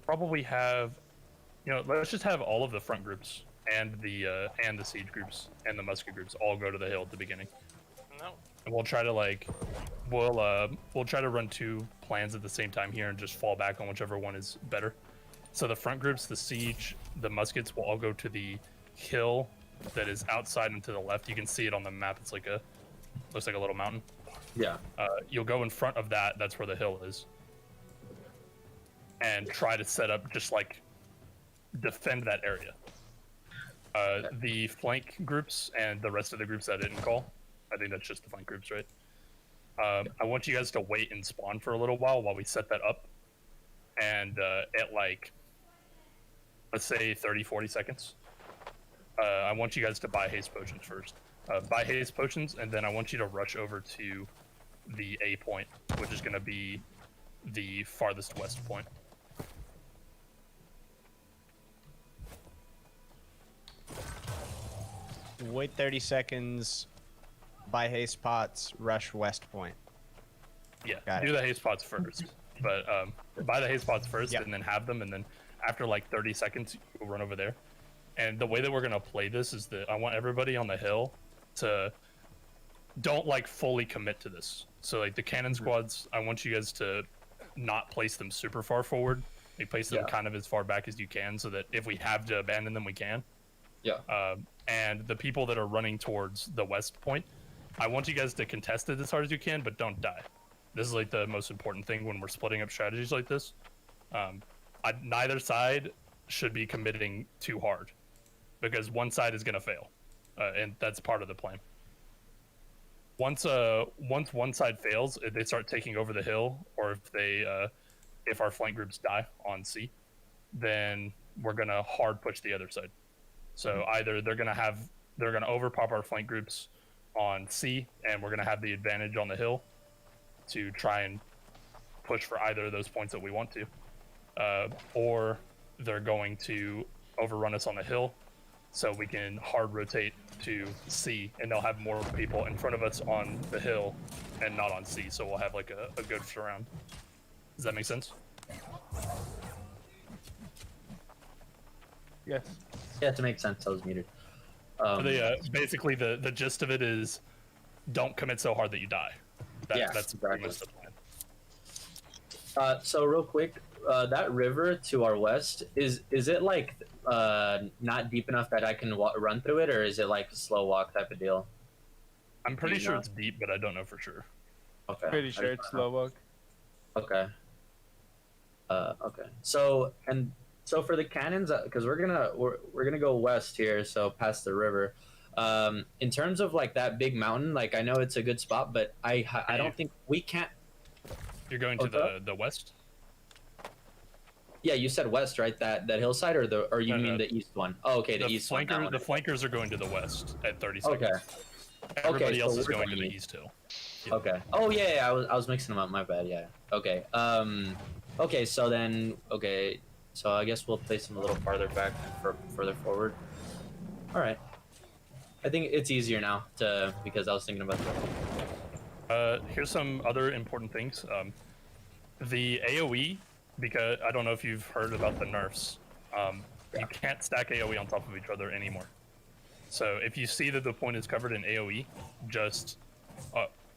Probably have, let's just have all of the front groups and the siege groups and the musket groups all go to the hill at the beginning. No. And we'll try to we'll try to run 2 plans at the same time here and just fall back on whichever one is better. So the front groups, the siege, the muskets will all go to the hill that is outside and to the left. You can see it on the map. It's like looks like a little mountain. Yeah. You'll go in front of that. That's where the hill is. And try to set up, just like defend that area. The flank groups and the rest of the groups that I didn't call, I think that's just the flank groups, right? I want you guys to wait and spawn for a little while we set that up. And at like, let's say 30-40 seconds, I want you guys to buy haste potions first. Buy haste potions, and then I want you to rush over to the A point, which is going to be the farthest west point. Wait 30 seconds, buy haste pots, rush west point. Yeah, do the haste pots first. But buy the haste pots first, and then have them, and then after like 30 seconds, you'll run over there. And the way that we're going to play this is that I want everybody on the hill to don't like fully commit to this. So like the cannon squads, I want you guys to not place them super far forward. Like place them kind of as far back as you can, so that if we have to abandon them, we can. Yeah. And the people that are running towards the west point, I want you guys to contest it as hard as you can, but don't die. This is like the most important thing when we're splitting up strategies like this. Neither side should be committing too hard, because one side is going to fail, and that's part of the plan. Once one side fails, if they start taking over the hill, or if our flank groups die on C, then we're going to hard push the other side. So either they're going to overpop our flank groups on C, and we're going to have the advantage on the hill to try and push for either of those points that we want to, or they're going to overrun us on the hill, so we can hard rotate to C, and they'll have more people in front of us on the hill and not on C, so we'll have like a good surround. Does that make sense? Yes. Yeah, to make sense, I was muted. Basically, the gist of it is, don't commit so hard that you die. That's pretty much the plan. So real quick, that river to our west, is it like not deep enough that I can run through it, or is it like a slow walk type of deal? I'm pretty sure it's deep, but I don't know for sure. Okay. Pretty sure it's slow walk. Okay. Okay. So for the cannons, because we're gonna go west here, so past the river. In terms of like that big mountain, like I know it's a good spot, but I don't think we can't. You're going to the west? Yeah, you said west, right? That hillside, or you mean the east one? Oh, okay, the east one. The flankers are going to the west at 30 seconds. Okay. Everybody else is going to the east hill. Yeah. Okay. Oh yeah, I was mixing them up. My bad. Yeah. Okay. Okay. So then. Okay. So I guess we'll place them a little farther back, further forward. All right. I think it's easier now because I was thinking about that. Here's some other important things. The AoE, because I don't know if you've heard about the nerfs. You can't stack AoE on top of each other anymore. So if you see that the point is covered in AoE, just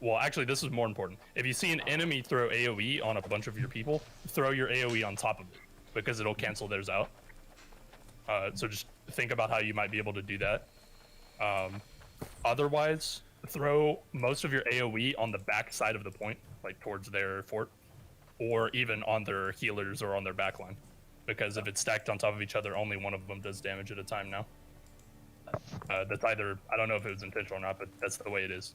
well, actually, this is more important. If you see an enemy throw AoE on a bunch of your people, throw your AoE on top of it, because it'll cancel theirs out. So just think about how you might be able to do that. Otherwise, throw most of your AoE on the back side of the point, like towards their fort, or even on their healers or on their backline. Because if it's stacked on top of each other, only one of them does damage at a time now. That's either, I don't know if it was intentional or not, but that's the way it is.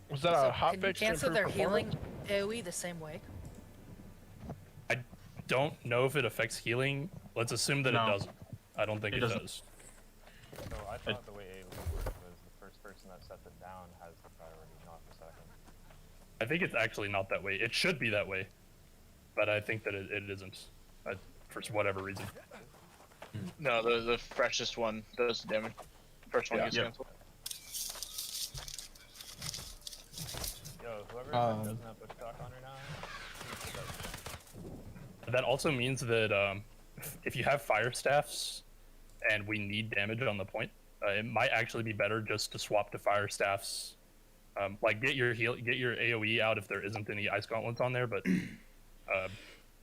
Was that a hot Can you fix? cancel their healing AoE the same way? I don't know if it affects healing. Let's assume that it doesn't. I don't think it does. So I thought the way AoE worked was the first person that sets it down has the priority, not the second. I think it's actually not that way. It should be that way, but I think that it isn't, for whatever reason. No, the freshest one does damage. First one gets canceled. Yo, whoever doesn't have bushtalk on right now, please put that. That also means that if you have fire staffs and we need damage on the point, it might actually be better just to swap to fire staffs. Like get your AOE out if there isn't any ice gauntlets on there, but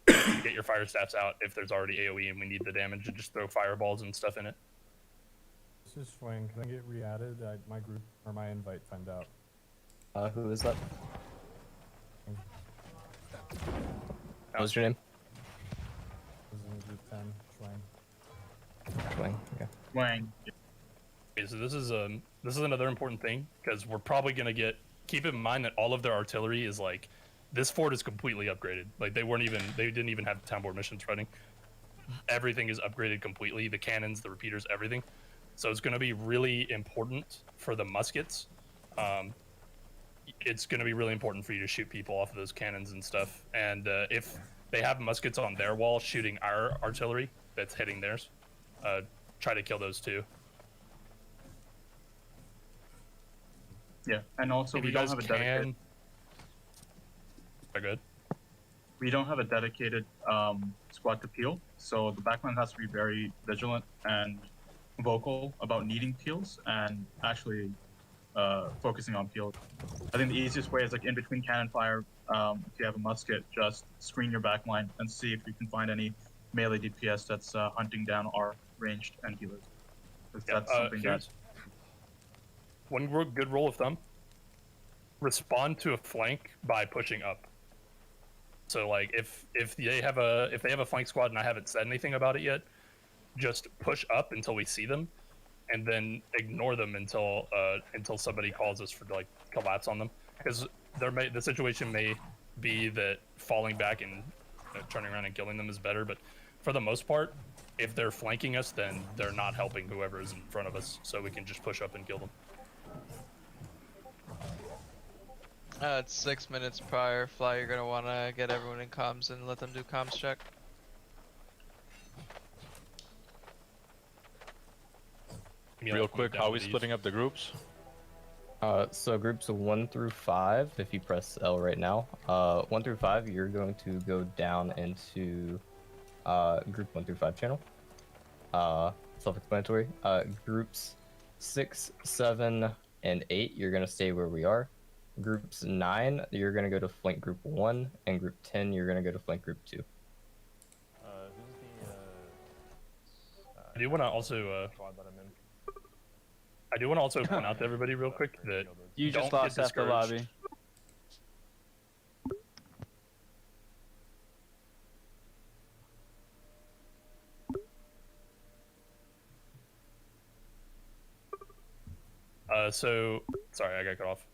get your fire staffs out if there's already AOE and we need the damage, and just throw fireballs and stuff in it. This is Schwing. Can I get re-added? My group or my invite timed out. Who is that? What was your name? This is in group 10. Schwing. Wang. Okay. Wang. Okay, so this is another important thing because we're probably gonna get. Keep in mind that all of their artillery is like, this fort is completely upgraded. Like they didn't even have town board missions running. Everything is upgraded completely. The cannons, the repeaters, everything. So it's gonna be really important for the muskets. It's gonna be really important for you to shoot people off of those cannons and stuff. And if they have muskets on their wall shooting our artillery that's hitting theirs, try to kill those too. Yeah, and also If we you don't guys have a can, dedicated. they're good. We don't have a dedicated squad to peel, so the backline has to be very vigilant and vocal about needing peels and actually focusing on peels. I think the easiest way is like in between cannon fire. If you have a musket, just screen your backline and see if you can find any melee DPS that's hunting down our ranged and healers. That's something that. One good rule of thumb: respond to a flank by pushing up. So like if they have a flank squad and I haven't said anything about it yet, just push up until we see them, and then ignore them until somebody calls us for like collapse on them. Because the situation may be that falling back and turning around and killing them is better, but for the most part, if they're flanking us, then they're not helping whoever is in front of us, so we can just push up and kill them. It's 6 minutes prior. Fly, you're gonna wanna get everyone in comms and let them do comms check. Real quick, how are we splitting up the groups? So groups 1 through 5, if you press L right now, 1 through 5, you're going to go down into group 1 through 5 channel. Self-explanatory. Groups 6, 7, and 8, you're going to stay where we are. Groups 9, you're going to go to flank group 1, and group 10, you're going to go to flank group 2. Who's I do want to also squad that I'm in? I do want to also point out to everybody real quick that You just don't lost get half the discouraged. lobby. So sorry, I got cut off.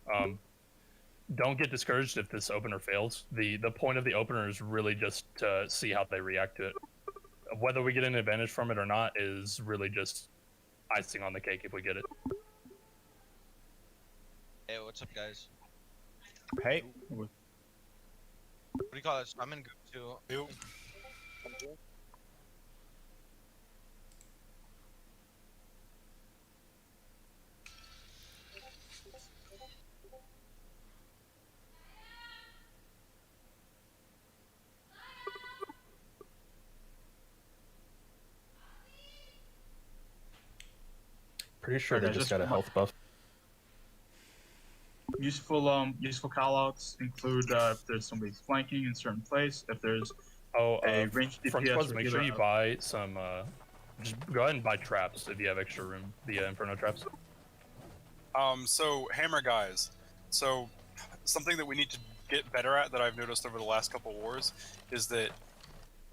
Don't get discouraged if this opener fails. The point of the opener is really just to see how they react to it. Whether we get an advantage from it or not is really just icing on the cake if we get it. Hey, what's up, guys? Hey. What do you call this? I'm in group 2. Pretty sure Okay, they just just got a one- health buff. Useful callouts include if there's somebody flanking in a certain place, if there's a ranged front DPS squads, make sure you repeater. buy some. Just go ahead and buy traps if you have extra room. The Inferno traps. So hammer guys. So something that we need to get better at that I've noticed over the last couple wars is that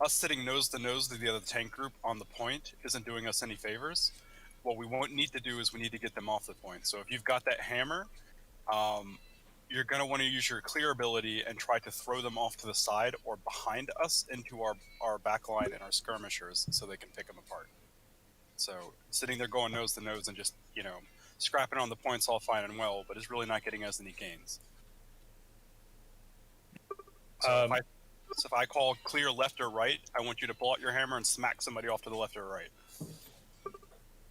us sitting nose to nose to the other tank group on the point isn't doing us any favors. What we won't need to do is we need to get them off the point. So if you've got that hammer, you're going to want to use your clear ability and try to throw them off to the side or behind us into our back line and our skirmishers so they can pick them apart. So sitting there going nose to nose and just, scrapping on the points all fine and well, but it's really not getting us any gains. So if I call clear left or right, I want you to pull out your hammer and smack somebody off to the left or right.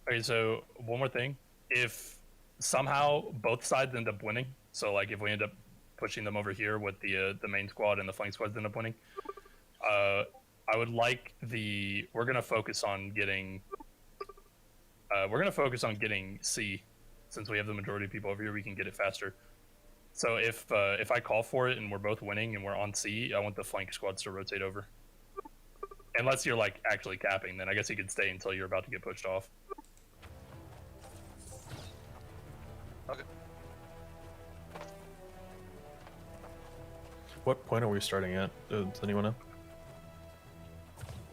Okay, so one more thing. If somehow both sides end up winning, so like if we end up pushing them over here with the main squad and the flank squads end up winning. I would like we're gonna focus on getting C, since we have the majority of people over here. We can get it faster. So if I call for it and we're both winning and we're on C, I want the flank squads to rotate over. Unless you're like actually capping, then I guess you could stay until you're about to get pushed off. Okay. What point are we starting at? Does anyone know?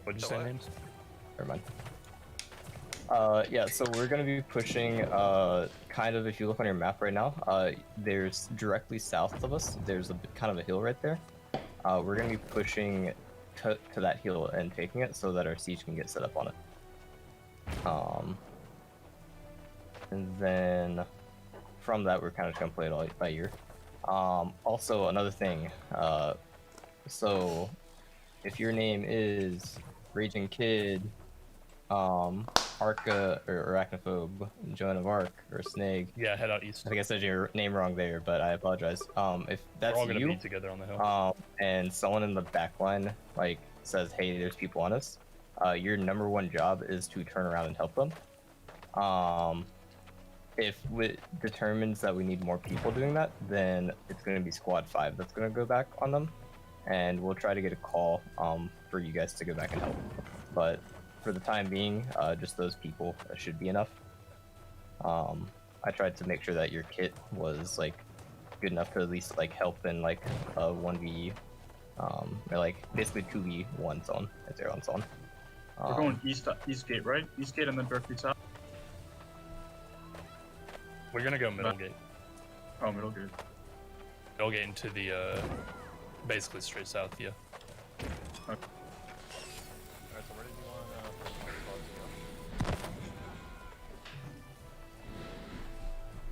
What'd you say, names? Never mind. Yeah, so we're gonna be pushing, kind of, if you look on your map right now, there's directly south of us, there's kind of a hill right there. We're gonna be pushing to that hill and taking it so that our siege can get set up on it. And then from that, we're kind of just gonna play it all by ear. Also, another thing, so if your name is Raging Kid, Arca or Arachnophobe, Joan of Arc, or Snake. Yeah, head out east. I think I said your name wrong there, but I apologize. If that's We're all gonna you, be together on the hill. And someone in the back line like says, "Hey, there's people on us," your number one job is to turn around and help them. If it determines that we need more people doing that, then it's going to be Squad 5 that's going to go back on them, and we'll try to get a call for you guys to go back and help. But for the time being, just those people should be enough. I tried to make sure that your kit was like good enough to at least like help in like a 1v, or like basically 2v1 zone, if they're on zone. We're going east gate, right? East gate and then directly south. We're gonna go middle gate. Oh, middle gate. Middle gate into the basically straight south. Yeah. Alright, so where did you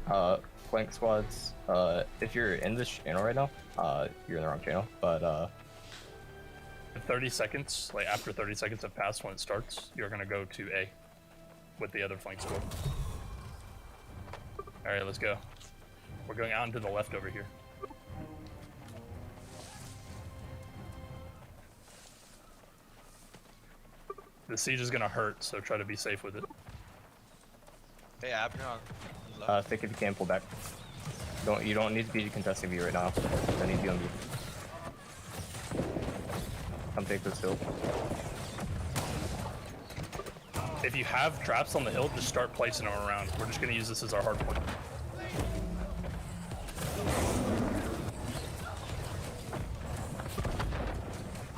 want Flank squads. If you're in this channel right now, you're in the wrong channel. But 30 seconds, like after 30 seconds have passed when it starts, you're gonna go to A with the other flank squad. All right, let's go. We're going out into the left over here. The siege is gonna hurt, so try to be safe with it. Hey, Abner on left. think if you can pull back. You don't need to be contesting B right now. I need to be on B. Come take this hill. If you have traps on the hill, just start placing them around. We're just gonna use this as our hard point.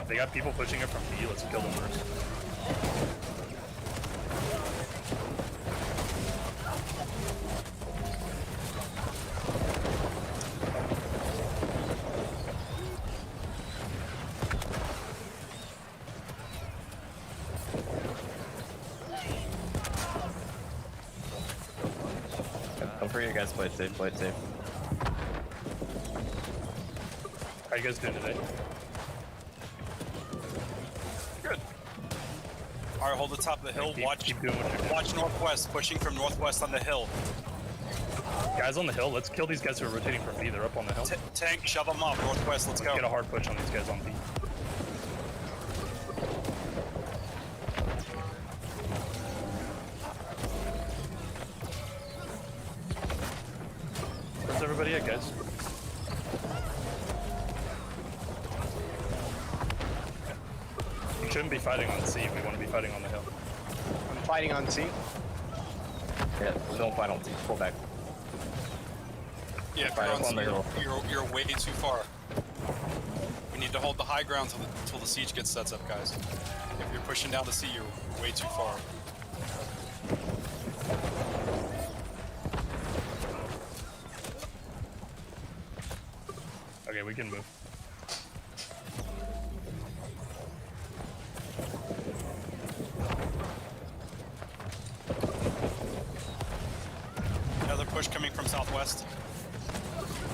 They got people pushing it from B. Let's kill them first. Don't forget, you guys, play it safe, play it safe. How you guys doing today? Good. Alright, hold the top of the hill. Keep doing what you're doing. Watch northwest, pushing from northwest on the hill. Guys on the hill, let's kill these guys who are rotating from B. They're up on the hill. Tank, shove them up, northwest, let's go. Get a hard push on these guys on B. Where's everybody at, guys? We shouldn't be fighting on C. We want to be fighting on the hill. I'm fighting on C. Yeah, don't fight on C. Pull back. Yeah, if Right you're up on on the hill. you're way too far. We need to hold the high ground till the siege gets set up, guys. If you're pushing down the sea, you're way too far. Okay, we can move. Another push coming from southwest.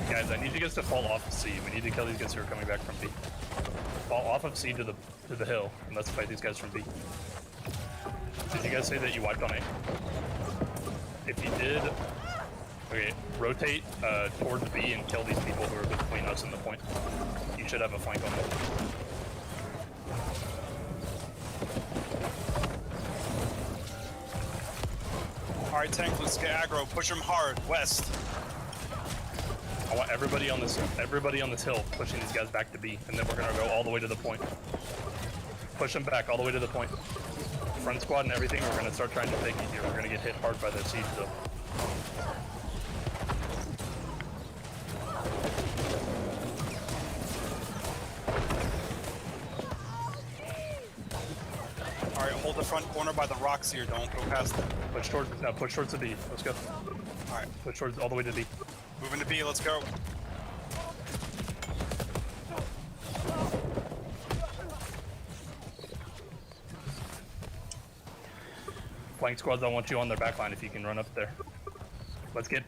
Guys, I need you guys to fall off of C. We need to kill these guys who are coming back from B. Fall off of C to the hill, and let's fight these guys from B. Did you guys say that you wiped on A? If you did, okay, rotate towards B and kill these people who are between us and You should have a flank on them. Alright, tank, let's get aggro. Push them hard. West. I want everybody on this hill pushing these guys back to B, and then we're gonna go all the way to the point. Push them back all the way to the point. Front squad and everything, we're gonna start trying to take it here. We're gonna get hit hard by the siege though. Alright, hold the front corner by the rocks here. Don't go past it. Push towards the B. Let's go. Alright, Push towards all the way to B. moving to B. Let's go. Flank squads, I want you on their back line if you can run up there. Let's get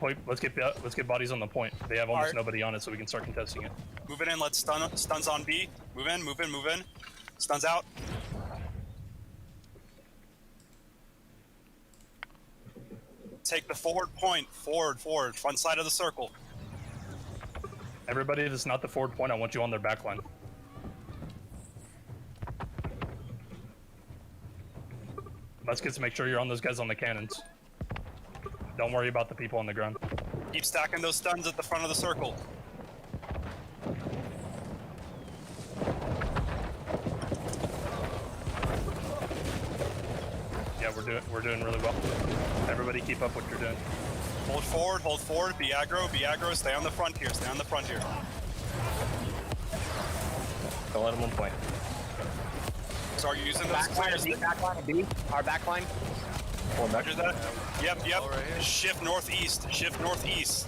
bodies on the point. They have almost Alright. nobody on it, so we can start contesting it. Move it in. Let's stuns on B. Move in, move in, move in. Stuns out. Take the forward point. Forward. Front side of the circle. Everybody that's not the forward point, I want you on their back line. Muskets, make sure you're on those guys on the cannons. Don't worry about the people on the ground. Keep stacking those stuns at the front of the circle. Yeah, we're doing really well. Everybody keep up what you're doing. Hold forward, be aggro, stay on the front here, Don't let them on point. Start using those clears. Backline B. Our backline. Roger that. Yep. Shift northeast.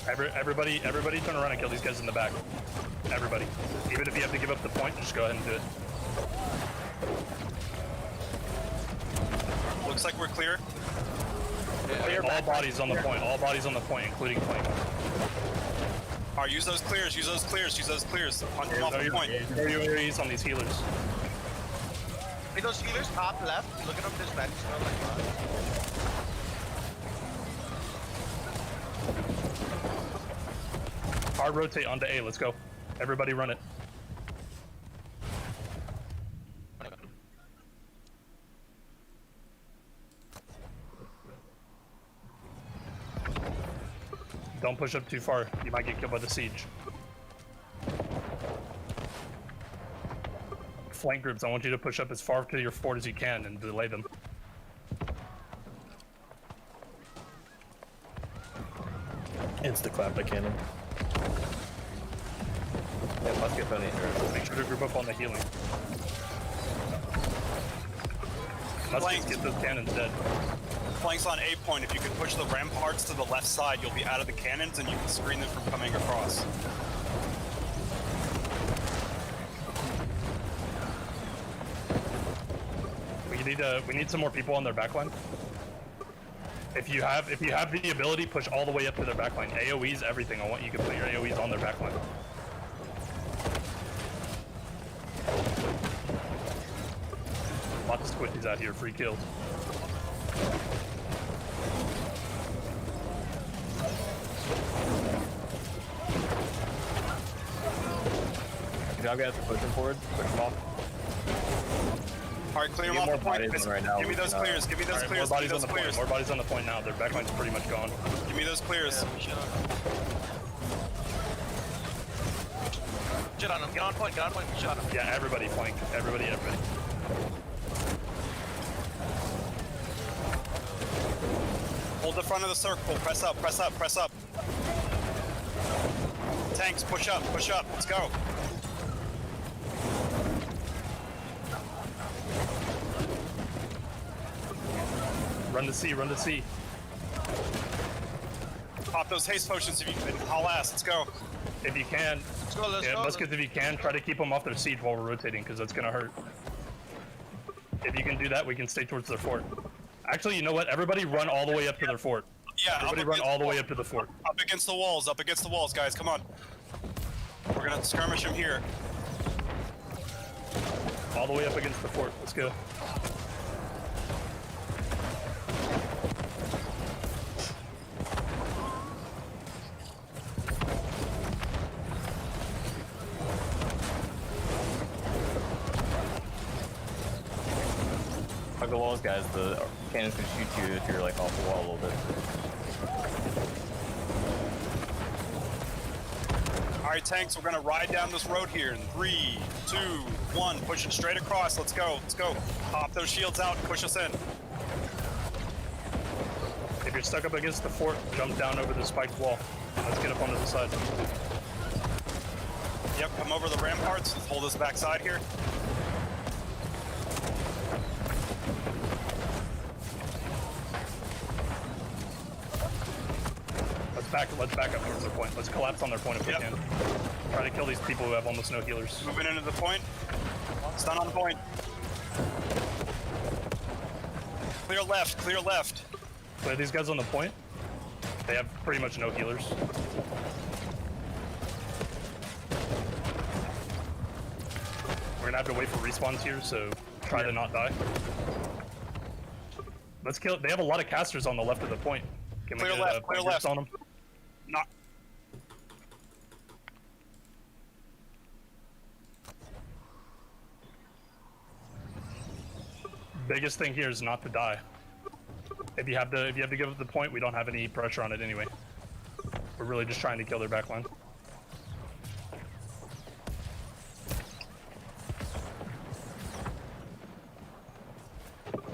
Everybody turn around and kill these guys in the back. Everybody. Even if you have to give up the point, just go ahead and do it. Looks like we're clear. All bodies on the point, including flank. Alright, use those clears. Hunt them off the point. UAVs on these healers. Hey, those healers top left. Look at them dispatch. Hard rotate onto A, let's go. Everybody run it. Don't push up too far, you might get killed by the siege. Flank groups, I want you to push up as far to your fort as you can and delay them. Insta-clap the cannon. Yeah, muskets on it. Make sure to group up on the healing. Muskets, get those cannons dead. Flanks on A point. If you can push the ramparts to the left side, you'll be out of the cannons and you can screen them from coming across. We need some more people on their backline. If you have the ability, push all the way up to their backline. AoEs, everything. I want you to put your AoEs on their backline. Lots of squishies out here, free kills. Good job, guys, for pushing forward. Push them off. Alright, clear them Get off more the point. bodies on right now. Give me those clears. Give me those Alright, clears. more Give me bodies on those the point. clears. More bodies on the point now. Their backline's pretty much gone. Give me those clears. Shit on them. Get on point. Shit on them. Yeah, everybody flank. Everybody. Hold the front of the circle. Press up. Tanks, push up. Let's go. Run to C. Pop those haste potions if you can. Haul ass. Let's go. If you can. Let's go. Muskets, if you can, try to keep them off their siege while we're rotating, because that's gonna hurt. If you can do that, we can stay towards their fort. Actually, you know what? Everybody run all the way up to their fort. Yeah, Everybody run all the way up to the fort. Up against the walls, guys. Come on. We're gonna skirmish them here. All the way up against the fort. Let's go. the walls, guys. The cannons can shoot you if you're like off the wall a little bit. Alright, tanks, we're gonna ride down this road here in 3, 2, 1. Push it straight across. Let's go. Let's go. Pop those shields out and push us in. If you're stuck up against the fort, jump down over the spiked wall. Let's get up onto the side. Yep, come over the ramparts. Let's hold this back side here. Let's back up towards their point. Let's collapse on their point if we can. Try to kill these people who have almost no healers. Moving into the point. Stun on the point. Clear left, clear left. Clear these guys on the point. They have pretty much no healers. We're gonna have to wait for respawns here, so try to not die. Let's kill. They have a lot of casters on the left of the point. Can we Clear get left, clear left. on them? Not. Biggest thing here is not to die. If you have to give up the point, we don't have any pressure on it anyway. We're really just trying to kill their backline.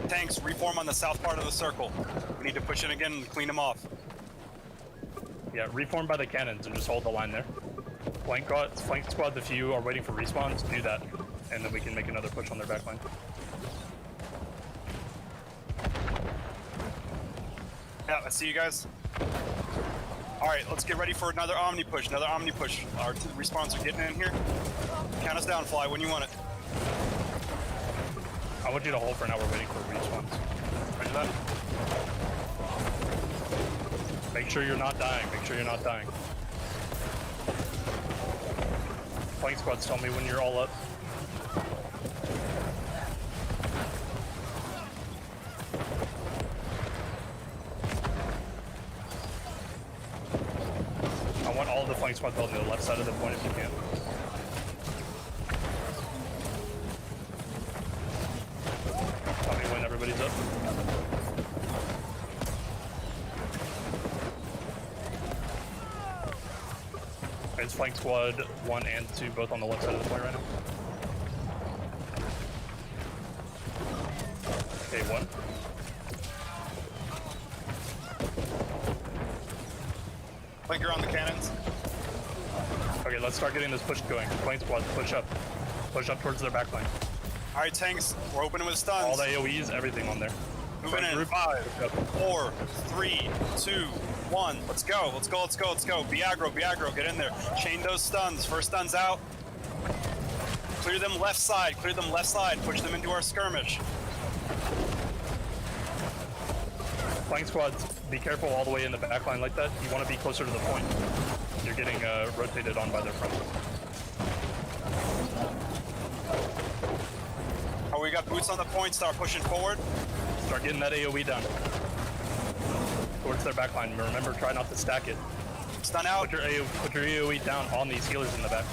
Tanks, reform on the south part of the circle. We need to push in again and clean them off. Yeah, reform by the cannons and just hold the line there. Flank squad, if you are waiting for respawns, do that. And then we can make another push on their backline. Yeah, I see you guys. Alright, let's get ready for another Omni push, Our respawns are getting in here. Count us down, Fly, when you want it. I want you to hold for now, we're waiting for respawns. Roger that. Make sure you're not dying, Flank squads, tell me when you're all up. I want all of the flank squads built to the left side of the point if you can. Tell me when everybody's up. It's flank squad 1 and 2 both on the left side of the point right now. Okay, 1. Flanker on the cannons. Okay, let's start getting this push going. Flank squad, push up. Push up towards their backline. Alright, tanks, we're opening with stuns. All the AoEs, everything on there. Moving in. 5, 4, 3, 2, 1. Let's go. Be aggro, get in there. Chain those stuns. First stun's out. Clear them left side, push them into our skirmish. Flank squads, be careful all the way in the back line like that. You want to be closer to the point. You're getting rotated on by their front. Oh, we got boots on the point. Start pushing forward. Start getting that AoE down. Towards their back line. Remember, try not to stack it. Stun out. Put your AoE down on these healers in the back.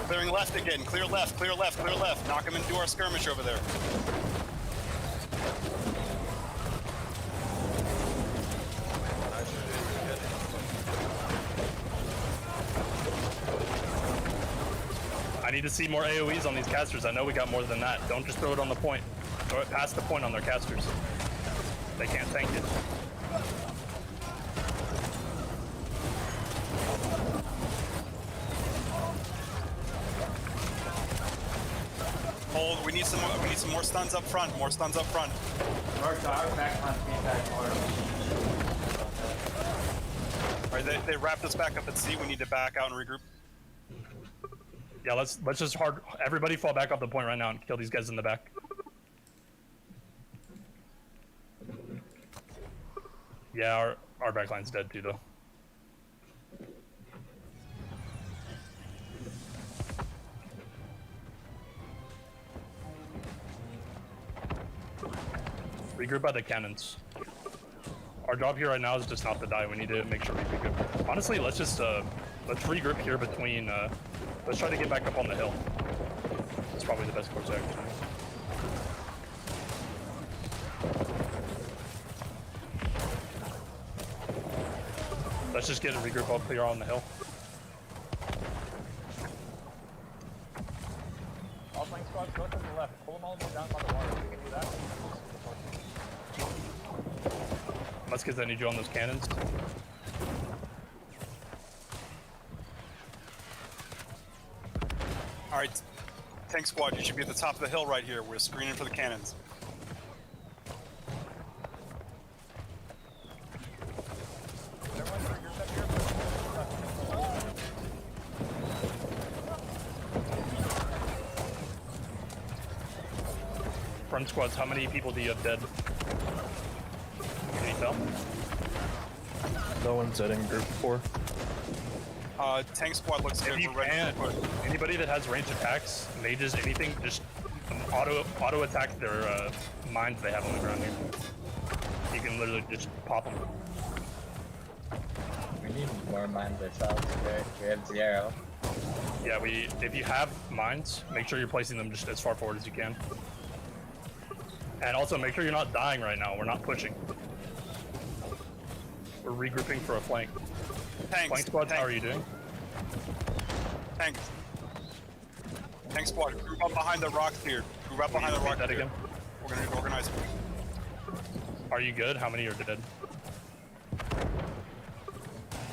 Clearing left again. Clear left. Knock them into our skirmish over there. I need to see more AoEs on these casters. I know we got more than that. Don't just throw it on the point. Throw it past the point on their casters. They can't tank it. Hold. We need some more stuns up front. North to our backline feedback more. Alright, they wrapped us back up at sea. We need to back out and regroup. Yeah, let's just everybody fall back off the point right now and kill these guys in the back. Yeah, our backline's dead too though. Regroup by the cannons. Our job here right now is just not to die. We need to make sure we regroup. Honestly, let's regroup here between let's try to get back up on the hill. That's probably the best course of action. Let's just get a regroup all clear on the hill. All flank squads, go to the left. Pull them all the way down by the water. We can do that. Muskets, I need you on those cannons. Alright, tank squad, you should be at the top of the hill right here. We're screening for the cannons. Front squads, how many people do you have dead? Can you tell? No one's dead in group 4. Tank squad looks good. If you We're ready can, to push. anybody that has ranged attacks, mages, anything, just auto attack their mines they have on the ground here. You can literally just pop them. We need more mines ourselves. We have 0. Yeah, if you have mines, make sure you're placing them just as far forward as you can. And also make sure you're not dying right now. We're not pushing. We're regrouping for a flank. Tanks. Flank squads, how are you doing? Tank squad, group up behind the rocks here. Group up behind the rocks that here. again? We're gonna organize. Are you good? How many are dead?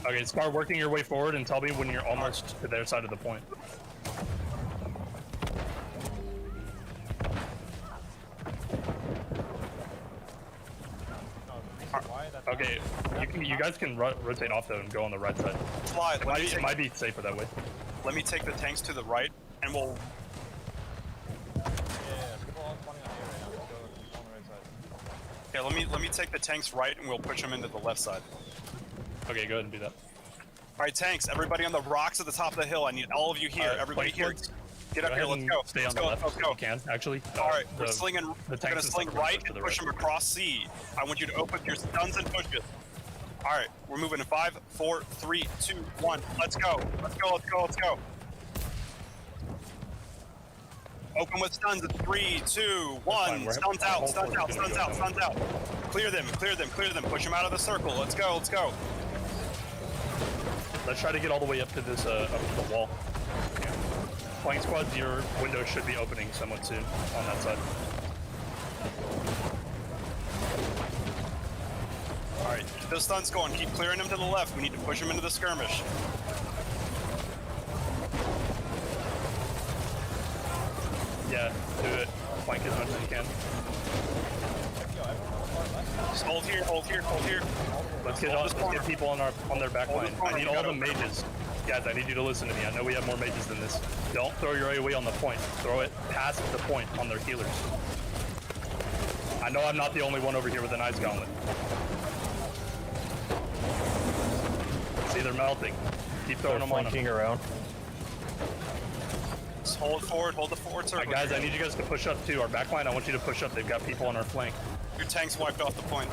Okay, start working your way forward and tell me when you're almost to their side of the point. Okay, you guys can rotate off though and go on the right side. Slide. It might be safer that way. Let me take the tanks to the right, and we'll. Yeah, people all spawning on A right now. Let's go on the right side. Yeah, let me take the tanks right, and we'll push them into the left side. Okay, go ahead and do that. All right, tanks. Everybody on the rocks at the top of the hill. I need all of you here. Everybody here. Get up here. Let's go. Stay Let's on go. the left Let's if go. you can, actually. All right, we're slinging. We're tanks gonna sling right and push them across C. I want you to open your stuns and pushes. All right, we're moving in 5, 4, 3, 2, 1. Let's go. Let's go. Let's go. Let's go. Open with stuns at 3, 2, 1. Stuns out. Stuns out. Stuns out. Stuns out. Clear them. Clear them. Clear them. Push them out of the circle. Let's go. Let's go. Let's try to get all the way up to this up to the wall. Yeah. Flank squads, your window should be opening somewhat soon on that side. Alright, keep those stuns going. Keep clearing them to the left. We need to push them into the skirmish. Yeah, do it. Flank as much as you can. Just hold here, hold here, hold here. Let's get people on their back line. I need all the mages. Guys, I need you to listen to me. I know we have more mages than this. Don't throw your AoE on the point. Throw it past the point on their healers. I know I'm not the only one over here with an ice gauntlet. See, they're melting. Keep throwing them on them. Around. Just hold forward, hold the forward circle. Guys, I need you guys to push up too. Our back line, I want you to push up. They've got people on our flank. Your tank's wiped off the point.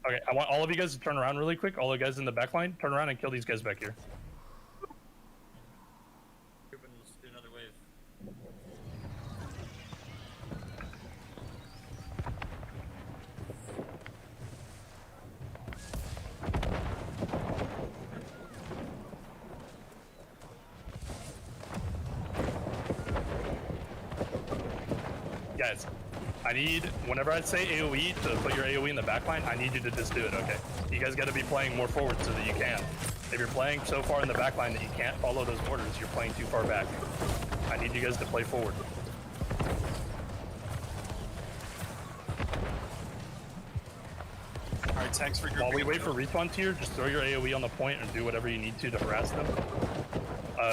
Okay, I want all of you guys to turn around really quick. All the guys in the back line, turn around and kill these guys back here. Another wave. Guys, I need, whenever I say AoE to put your AoE in the back line, I need you to just do it, okay? You guys gotta be playing more forward so that you can. If you're playing so far in the back line that you can't follow those orders, you're playing too far back. I need you guys to play forward. Alright, tanks regrouping. While we wait for respawns here, just throw your AoE on the point and do whatever you need to harass them.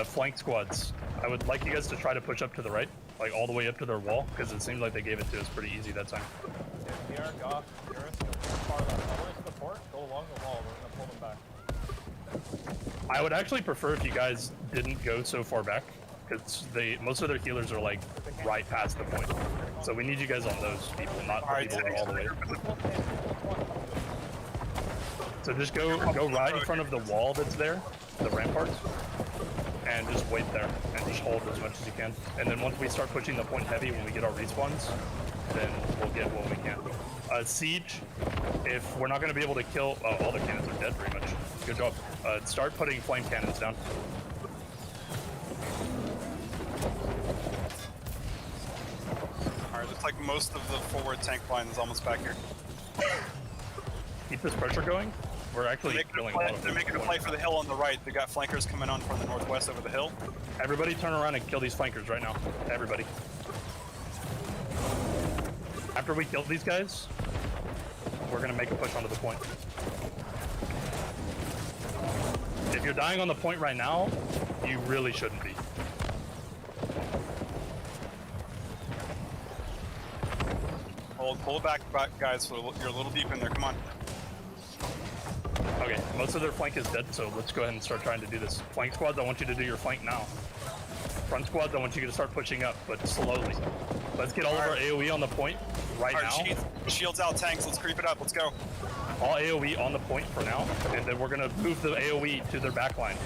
Flank squads. I would like you guys to try to push up to the right, like all the way up to their wall, because it seems like they gave it to us pretty easy that time. Here, Goff, Eurus, far left. All the way to the port, go along the wall. We're gonna pull them back. I would actually prefer if you guys didn't go so far back, because most of their healers are like right past the point. So we need you guys on those people, not the people that are all the way. So just go right in front of the wall that's there, the ramparts. and just wait there and just hold as much as you can. And then once we start pushing the point heavy, when we get our respawns, then we'll get what we can. Siege, if we're not going to be able to kill... Oh, all their cannons are dead pretty much. Good job. Start putting flame cannons down. Alright, looks like most of the forward tank line is almost back here. Keep this pressure going. We're actually killing a lot of They're making a play for the hill on the right. They got flankers coming on from the northwest over the hill. Everybody turn around and kill these flankers right now. Everybody. After we kill these guys, we're gonna make a push onto the point. If you're dying on the point right now, you really shouldn't be. Pull it back, guys. So you're a little deep in there. Come on. Okay, most of their flank is dead, so let's go ahead and start trying to do this. Flank squads, I want you to do your flank now. Front squads, I want you to start pushing up, but slowly. Let's get all of our AoE on the point right now. Shields out, tanks. Let's creep it up. Let's go. All AoE on the point for now, and then we're gonna move the AoE to their backline.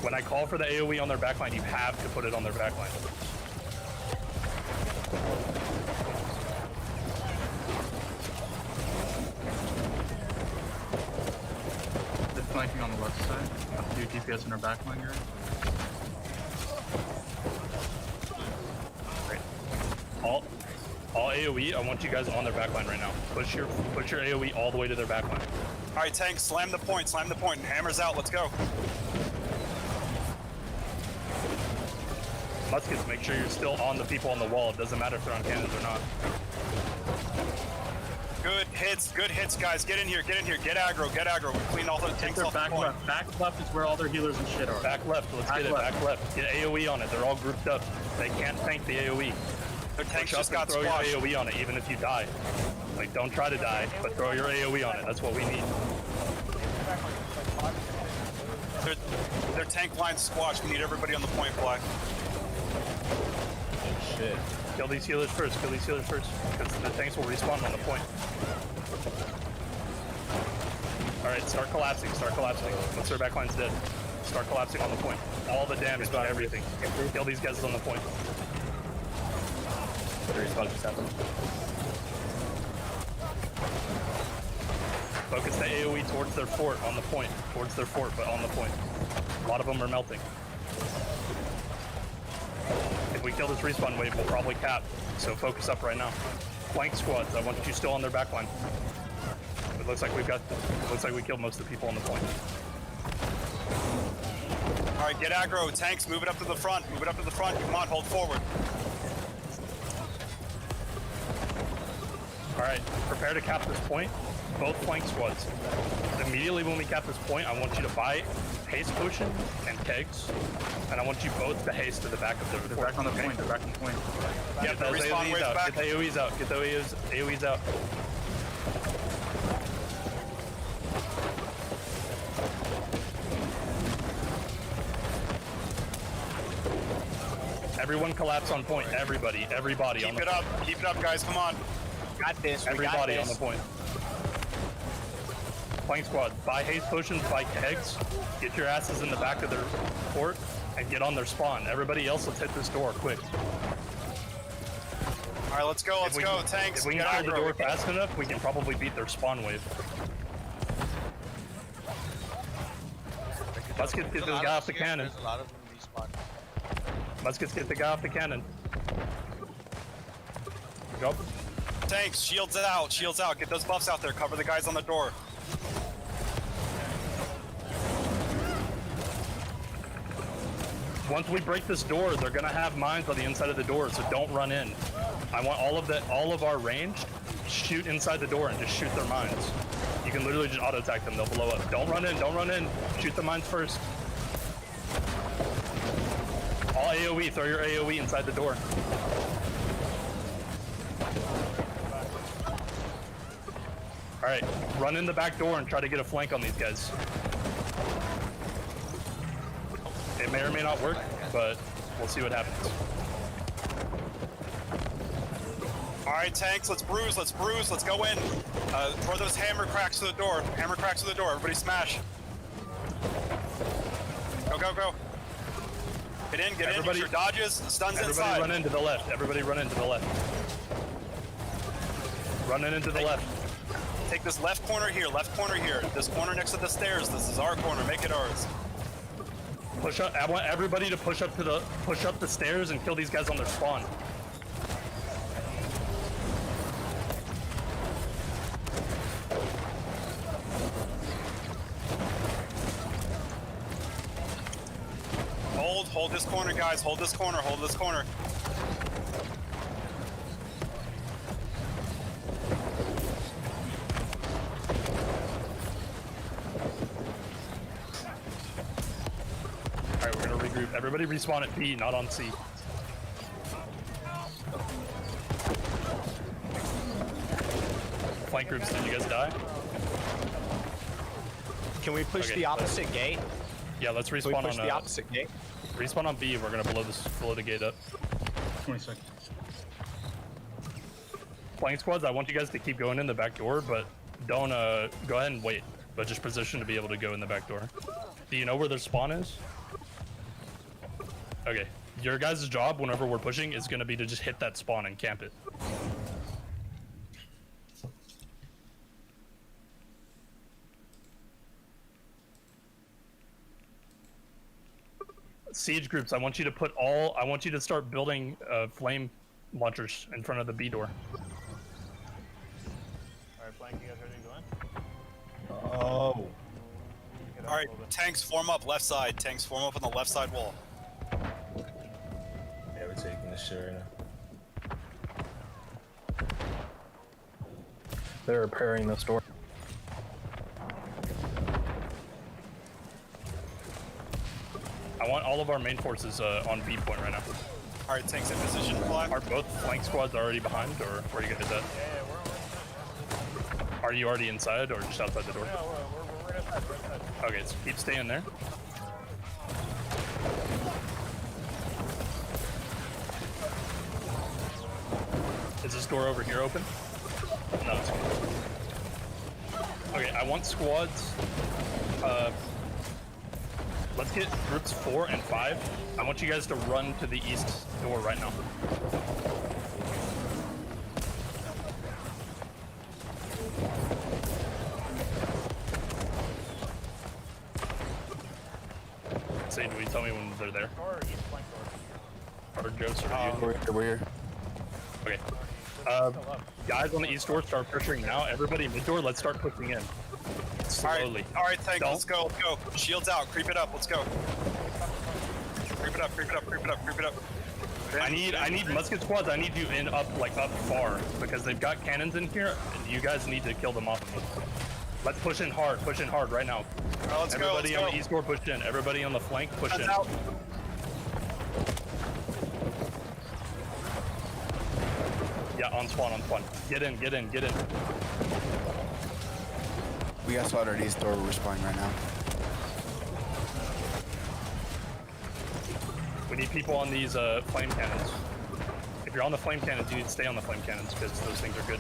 When I call for the AoE on their backline, you have to put it on their backline. They're flanking on the left side. A few DPS in our backline here. All AoE, I want you guys on their backline right now. Push your AoE all the way to their backline. All right, tanks, slam the point. Hammers out. Let's go. Muskets, make sure you're still on the people on the wall. It doesn't matter if they're on cannons or not. Good hits, guys. Get in here, get aggro. We cleaned all the tanks off the point. Left. Back left is where all their healers and shit are. Back left, let's get it, back left. Get AoE on it, they're all grouped up. They can't tank the AoE. Their tanks Push just up and got throw squashed. your AoE on it, even if you die. Like, don't try to die, but throw your AoE on it. That's what we need. Their tank line's squashed. We need everybody on the point, Black. Shit. Kill these healers first, because the tanks will respawn on the point. Alright, start collapsing. Once their backline's dead, start collapsing on the point. All the damage on everything. Kill these guys on the point. Focus the AoE towards their fort on the point. But on the point. A lot of them are melting. If we kill this respawn wave, we'll probably cap. So focus up right now. Flank squads, I want you still on their backline. It looks like we killed most of the people on the point. All right, get aggro. Tanks, move it up to the front. Come on, hold forward. All right, prepare to cap this point. Both flank squads. Immediately when we cap this point, I want you to buy haste potion and kegs, and I want you both to haste to the back of the fort. Back on the point. They're back on the point. Get those AoEs out. Get the AoEs out. Get the AoEs out. Everyone collapse on point. Everybody on the point. Keep it up, guys. Come on. Got this. Everybody on the point. Flank squad, buy haste potions, buy kegs, get your asses in the back of their fort, and get on their spawn. Everybody else, let's hit this door quick. All right, let's go, tanks. If we can clear the door fast enough, we can probably beat their spawn wave. Muskets, get this guy off the cannon. There's a lot of them respawn. Muskets, get the guy off the cannon. Go. Tanks, shields out. Get those buffs out there. Cover the guys on the door. Once we break this door, they're gonna have mines on the inside of the door, so don't run in. I want all of our ranged, shoot inside the door and just shoot their mines. You can literally just auto attack them, they'll blow up. Don't run in, shoot the mines first. All AoE, throw your AoE inside the door. Alright, run in the back door and try to get a flank on these guys. It may or may not work, but we'll see what happens. All right, tanks, let's bruise, let's go in. Throw those hammer cracks to the door. Everybody smash. Go. Get in, Everybody- get your dodges, stuns Everybody inside. run into the left. Everybody run into the left. Running into the left. Take this left corner here, This corner next to the stairs, this is our corner, make it ours. Push up. I want everybody to push up the stairs and kill these guys on their spawn. Hold this corner, guys. Hold this corner. Alright, we're gonna regroup. Everybody respawn at B, not on C. Flank groups, did you guys die? Can we push Okay, the opposite gate? Yeah, let's Can we respawn push on the opposite gate? respawn on B. We're gonna blow the gate up. 20 seconds. Flank squads, I want you guys to keep going in the back door, but don't go ahead and wait. But just position to be able to go in the back door. Do you know where their spawn is? Okay. Your guys' job whenever we're pushing is gonna be to just hit that spawn and camp it. Siege groups, I want you to start building flame launchers in front of the B door. Alright, Flank, you guys ready to go in? Oh. Alright, tanks form up left side. Tanks form up on the left side wall. Yeah, we're taking this shit right now. They're repairing this door. I want all of our main forces on B point right now. Alright, tanks in position, fly. Are both flank squads already behind, or where are you guys at? Yeah, we're Are you already inside, or just outside the door? Yeah, we're inside, we're inside. Okay, so keep staying there. Is this door over here open? No, it's okay, I want squads. Let's get groups 4 and 5. I want you guys to run to the east door right now. Say, will you tell me when they're there? Door or east flank door? Or Joseph, are you? We're here. Okay. Guys on the east door, start pressuring now. Everybody mid door, let's start pushing in. Slowly. Alright, tank, let's go. Shields out, creep it up, let's go. Creep it up. I need musket squads. I need you up far because they've got cannons in here, and you guys need to kill them off of me. Let's push in hard right now. Let's Everybody go. on the east door, push in. Everybody on the flank, push in. Out. Yeah, on spawn. Get in. We got spotted at east door. We're respawning right now. We need people on these flame cannons. If you're on the flame cannons, you need to stay on the flame cannons because those things are good.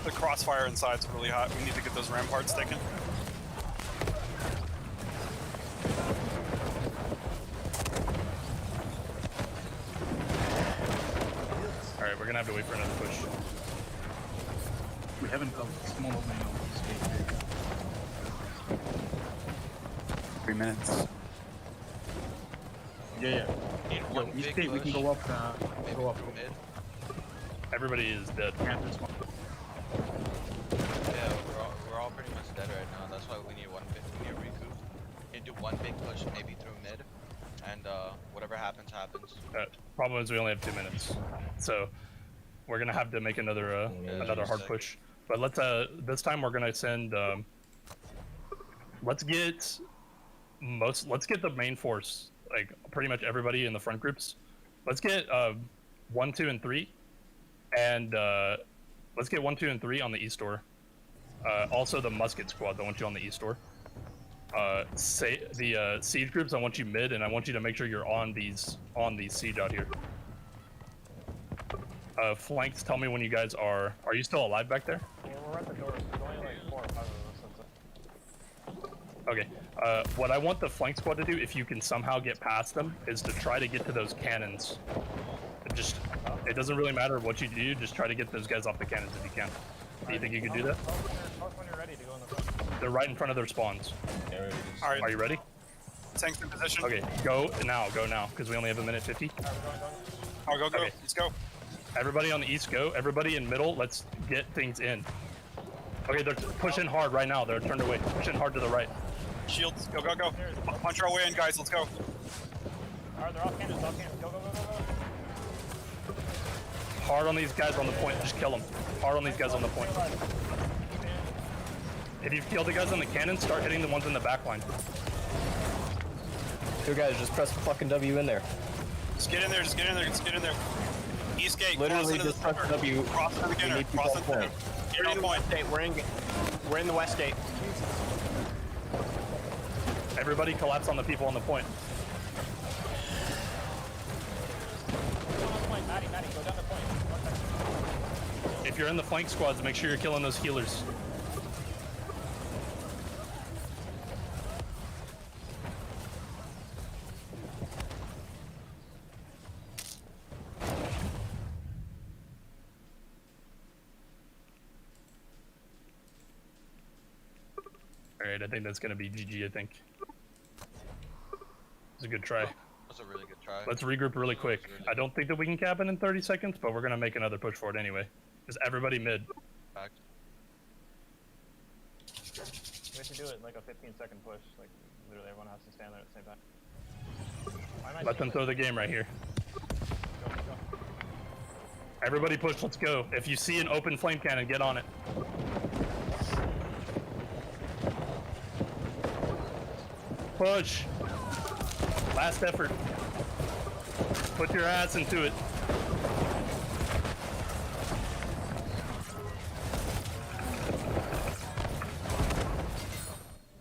The crossfire inside's really hot. We need to get those ramparts taken. Alright, we're gonna have to wait for another push. We haven't built a small opening on this gate. 3 minutes. Yeah. Need one East big gate, we can push, go up. maybe Go up. through mid. Everybody is dead. Yeah, we're all pretty much dead right now. That's why we need we need a recoup. We need to do one big push, maybe through mid, and whatever happens, happens. Problem is we only have 2 minutes, so we're gonna have to make another hard push. But let's this time we're gonna send. Let's get the main force, like pretty much everybody in the front groups. Let's get 1, 2, and 3, and let's get 1, 2, and 3 on the east door. Also the musket squad, I want you on the east door. Say the siege groups, I want you mid, and I want you to make sure you're on these siege out here. Flanks, tell me when you guys are you still alive back there? Yeah, we're at the doors. There's only like 4 or 5 of us. Okay. What I want the flank squad to do, if you can somehow get past them, is to try to get to those cannons. It doesn't really matter what you do, just try to get those guys off the cannons if you can. Do you think you can do that? When you're ready to go in the front. They're right in front of their spawns. All right. Are you ready? Tanks in position. Okay, go now, because we only have a minute 50. Oh, go. Okay. Let's go. Everybody on the east, go. Everybody in middle, let's get things in. Okay, they're pushing hard right now. They're turned away. Pushing hard to the right. Shields, go. Punch our way in, guys. Let's go. Alright, they're off cannons. Go. Hard on these guys on the point. Just kill them. Hard on these guys on the point. If you've killed the guys on the cannon, start hitting the ones in the back line. Two guys, just press fucking W in there. Just get in there. East gate. Literally just press W. Cross to the beginner. need Cross to the people beginner. Get on point. We're in the west gate. Everybody collapse on the people on the point. Maddie, go down the point. 1 second. If you're in the flank squads, make sure you're killing those healers. Alright, I think that's gonna be GG, I think. It's a good try. That's a really good try. Let's regroup really quick. I don't think that we can cap it in 30 seconds, but we're gonna make another push for it anyway. Just everybody mid. Fact. We have to do it like a 15-second push. Like, literally everyone has to stand there at the same time. Let them throw the game right here. Go. Everybody push, let's go. If you see an open flame cannon, get on it. Push. Last effort. Put your ass into it.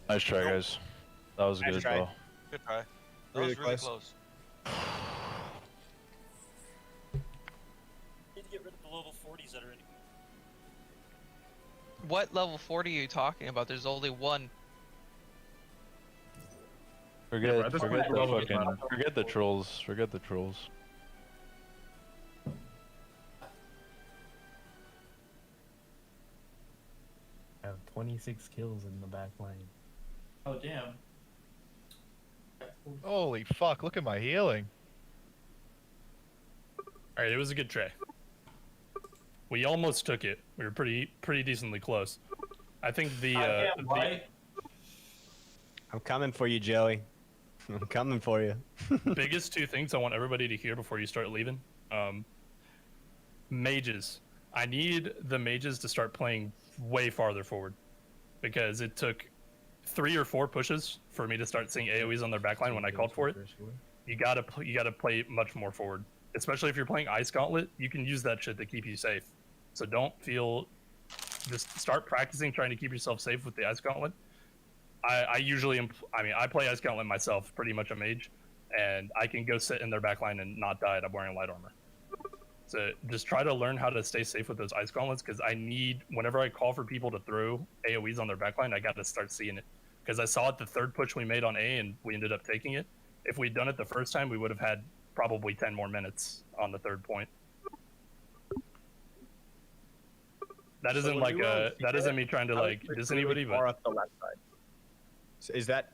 Nice try, guys. That was good, try. though. Good try. That Really was really close. close. Need to get rid of the level 40s that are in. What level 40 are you talking about? There's only one. Forget the trolls. Forget the trolls. I have 26 kills in the back lane. Oh damn. Holy fuck, look at my healing. Alright, it was a good try. We almost took it. We were pretty decently close. I think I'm coming for you, Joey. I'm coming for you. biggest two things I want everybody to hear before you start leaving. Mages. I need the mages to start playing way farther forward, because it took 3 or 4 pushes for me to start seeing AoEs on their backline when I called for it. You gotta play much more forward, especially if you're playing Ice Gauntlet. You can use that shit to keep you safe. So don't feel. Just start practicing trying to keep yourself safe with the Ice Gauntlet. I usually I play Ice Gauntlet myself, pretty much a mage, and I can go sit in their backline and not die. I'm wearing light armor. So just try to learn how to stay safe with those Ice Gauntlets, because I need, whenever I call for people to throw AoEs on their backline, I got to start seeing it. Because I saw it the third push we made on A, and we ended up taking it. If we'd done it the first time, we would have had probably 10 more minutes on the third point. That isn't like that isn't me trying to like diss anybody, but Up the left side. So is that